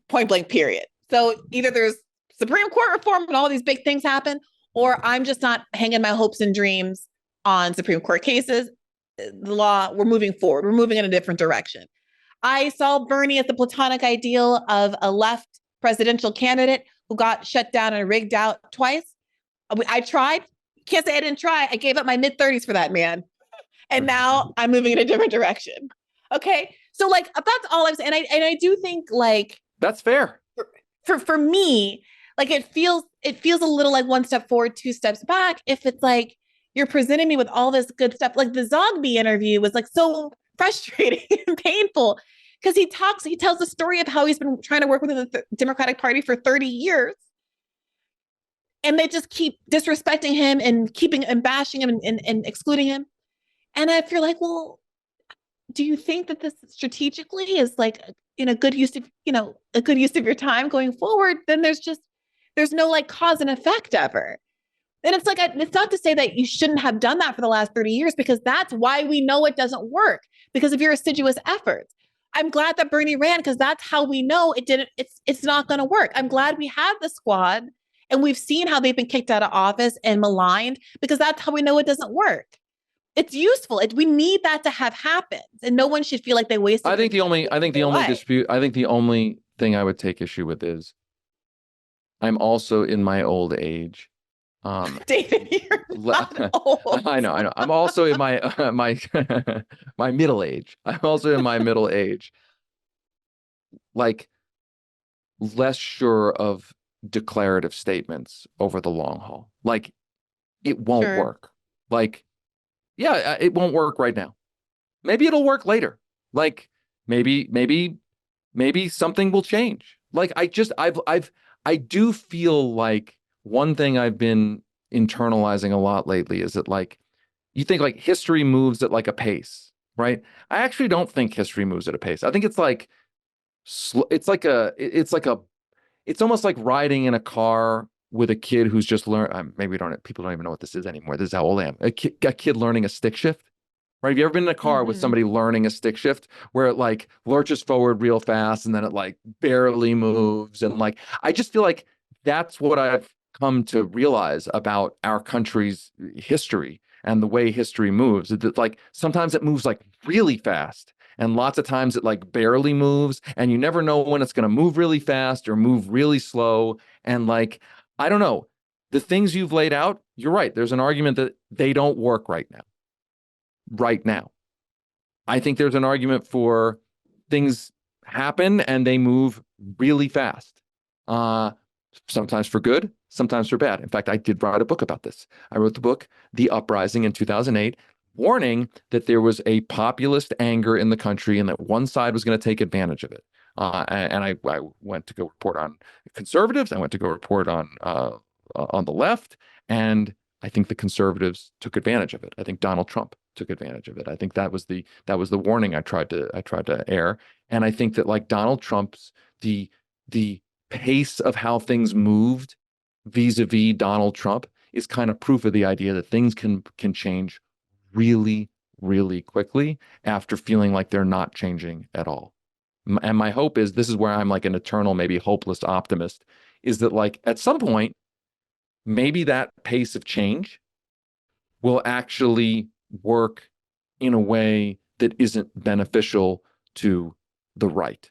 Point blank, period. So either there's Supreme Court reform and all these big things happen, or I'm just not hanging my hopes and dreams on Supreme Court cases. The law, we're moving forward. We're moving in a different direction. I saw Bernie as the platonic ideal of a left presidential candidate who got shut down and rigged out twice. I tried. Can't say I didn't try. I gave up my mid-30s for that man. And now I'm moving in a different direction. Okay. So like, that's all I'm saying. And I do think, like, that's fair. For me, like, it feels a little like one step forward, two steps back. If it's like, you're presenting me with all this good stuff, like the Zogby interview was like so frustrating and painful because he tells the story of how he's been trying to work with the Democratic Party for 30 years. And they just keep disrespecting him and bashing him and excluding him. And I feel like, well, do you think that this strategically is like, a good use of your time going forward? Then there's no like cause and effect ever. And it's like, it's not to say that you shouldn't have done that for the last 30 years, because that's why we know it doesn't work, because of your assiduous efforts. I'm glad that Bernie ran, because that's how we know it's not going to work. I'm glad we have the squad. And we've seen how they've been kicked out of office and maligned, because that's how we know it doesn't work. It's useful. We need that to have happened, and no one should feel like they wasted. I think the only thing I would take issue with is I'm also in my old age. David, you're not old. I know. I'm also in my my middle age. I'm also in my middle age. Like, less sure of declarative statements over the long haul. Like, it won't work. Like, yeah, it won't work right now. Maybe it'll work later. Like, maybe something will change. Like, I do feel like one thing I've been internalizing a lot lately is that, like, you think like history moves at like a pace, right? I actually don't think history moves at a pace. I think it's like it's like it's almost like riding in a car with a kid who's just learned. Maybe people don't even know what this is anymore. This is how old I am. A kid learning a stick shift. Right? Have you ever been in a car with somebody learning a stick shift where it like lurches forward real fast and then it like barely moves? And like, I just feel like that's what I've come to realize about our country's history and the way history moves. That like sometimes it moves like really fast and lots of times it like barely moves and you never know when it's going to move really fast or move really slow. And like, I don't know, the things you've laid out, you're right. There's an argument that they don't work right now. I think there's an argument for things happen and they move really fast. Sometimes for good, sometimes for bad. In fact, I did write a book about this. I wrote the book, The Uprising in 2008, warning that there was a populist anger in the country and that one side was going to take advantage of it. And I went to go report on conservatives. I went to go report on the left. And I think the conservatives took advantage of it. I think Donald Trump took advantage of it. I think that was the warning I tried to air. And I think that like Donald Trump's the pace of how things moved vis-a-vis Donald Trump is kind of proof of the idea that things can change really, really quickly after feeling like they're not changing at all. And my hope is, this is where I'm like an eternal, maybe hopeless optimist, is that like at some point, maybe that pace of change will actually work in a way that isn't beneficial to the right,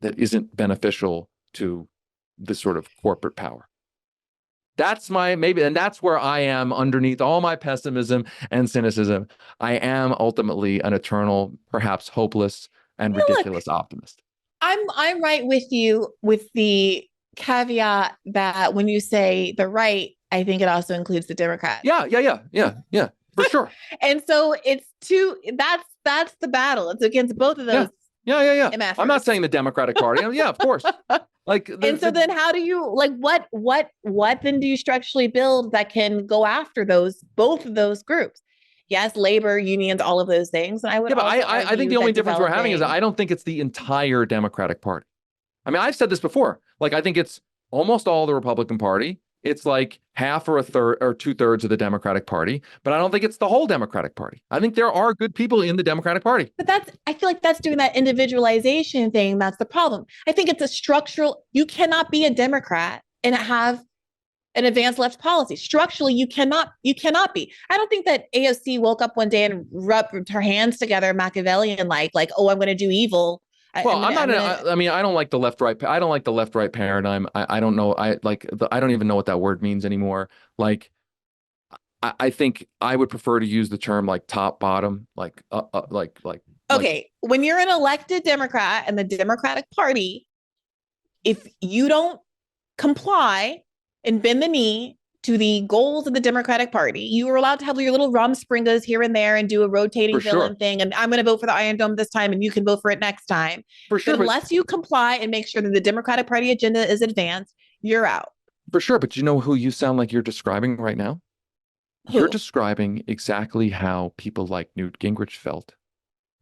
that isn't beneficial to the sort of corporate power. That's and that's where I am underneath all my pessimism and cynicism. I am ultimately an eternal, perhaps hopeless and ridiculous optimist. I'm right with you with the caveat that when you say the right, I think it also includes the Democrats. Yeah, for sure. And so it's that's the battle. It's against both of those. Yeah. MFers. I'm not saying the Democratic Party. Yeah, of course. Like, then how do you like what then do you structurally build that can go after both of those groups? Yes, labor, unions, all of those things. And I think the only difference we're having is that I don't think it's the entire Democratic Party. I mean, I've said this before. Like, I think it's almost all the Republican Party. It's like half or a third or 2/3 of the Democratic Party, but I don't think it's the whole Democratic Party. I think there are good people in the Democratic Party. But I feel like that's doing that individualization thing. That's the problem. I think it's a structural, you cannot be a Democrat and have an advanced left policy. Structurally, you cannot be. I don't think that AOC woke up one day and rubbed her hands together Machiavellian like, oh, I'm going to do evil. Well, I don't like the left-right. I don't like the left-right paradigm. I don't know. I don't even know what that word means anymore. Like, I think I would prefer to use the term like top bottom, like. Okay, when you're an elected Democrat and the Democratic Party, if you don't comply and bend the knee to the goals of the Democratic Party, you are allowed to have your little rumspringas here and there and do a rotating villain thing. And I'm going to vote for the Iron Dome this time and you can vote for it next time. For sure. But unless you comply and make sure that the Democratic Party agenda is advanced, you're out. For sure. But you know who you sound like you're describing right now? Who? You're describing exactly how people like Newt Gingrich felt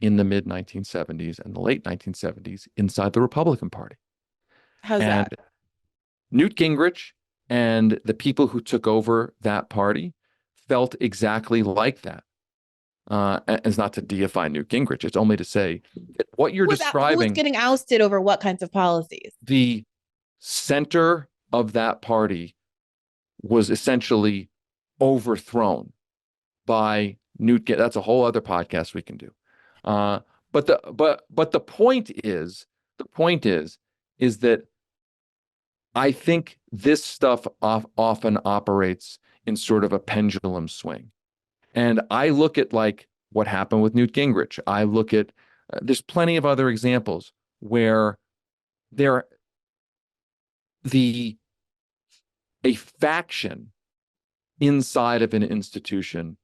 in the mid 1970s and the late 1970s inside the Republican Party. How's that? Newt Gingrich and the people who took over that party felt exactly like that. It's not to deify Newt Gingrich. It's only to say that what you're describing. Who was getting ousted over what kinds of policies? The center of that party was essentially overthrown by Newt. That's a whole other podcast we can do. But the point is that I think this stuff often operates in sort of a pendulum swing. And I look at like what happened with Newt Gingrich. I look at, there's plenty of other examples where a faction inside of an institution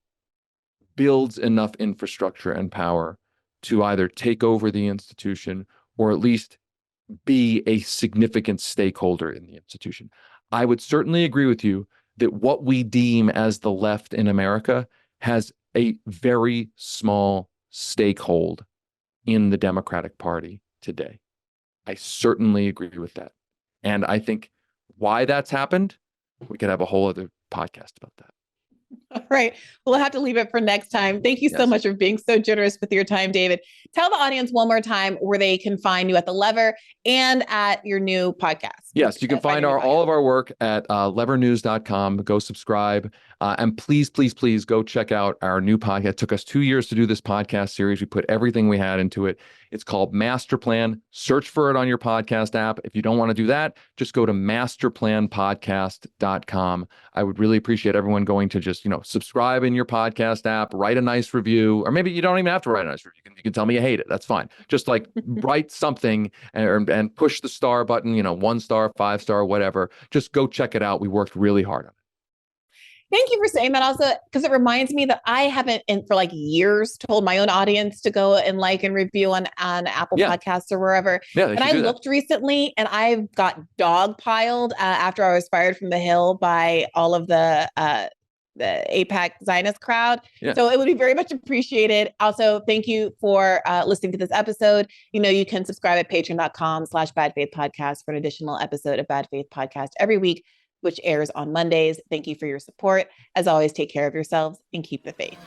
builds enough infrastructure and power to either take over the institution or at least be a significant stakeholder in the institution. I would certainly agree with you that what we deem as the left in America has a very small stakehold in the Democratic Party today. I certainly agree with that. And I think why that's happened, we could have a whole other podcast about that. All right. We'll have to leave it for next time. Thank you so much for being so generous with your time, David. Tell the audience one more time where they can find you at The Lever and at your new podcast. Yes, you can find all of our work at levernews.com. Go subscribe. And please, please, please go check out our new podcast. It took us 2 years to do this podcast series. We put everything we had into it. It's called Masterplan. Search for it on your podcast app. If you don't want to do that, just go to masterplanpodcast.com. I would really appreciate everyone going to just, subscribe in your podcast app, write a nice review, or maybe you don't even have to write a nice review. You can tell me you hate it. That's fine. Just like write something and push the star button, 1 star, 5 star, whatever. Just go check it out. We worked really hard on it. Thank you for saying that also, because it reminds me that I haven't for years told my own audience to go and and review on Apple Podcasts or wherever. Yeah, and I looked recently and I've got dogpiled after I was fired from the Hill by all of the AIPAC Zionist crowd. Yeah. So it would be very much appreciated. Also, thank you for listening to this episode. You can subscribe at patreon.com/badfaithpodcast for an additional episode of Bad Faith Podcast every week, which airs on Mondays. Thank you for your support. As always, take care of yourselves and keep the faith.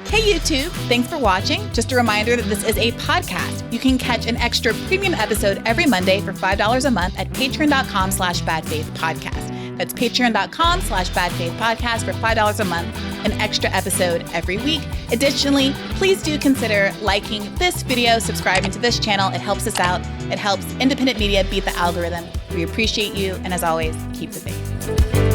Hey YouTube, thanks for watching. Just a reminder that this is a podcast. You can catch an extra premium episode every Monday for $5 a month at patreon.com/badfaithpodcast. That's patreon.com/badfaithpodcast for $5 a month, an extra episode every week. Additionally, please do consider liking this video, subscribing to this channel. It helps us out. It helps independent media beat the algorithm. We appreciate you. And as always, keep the faith.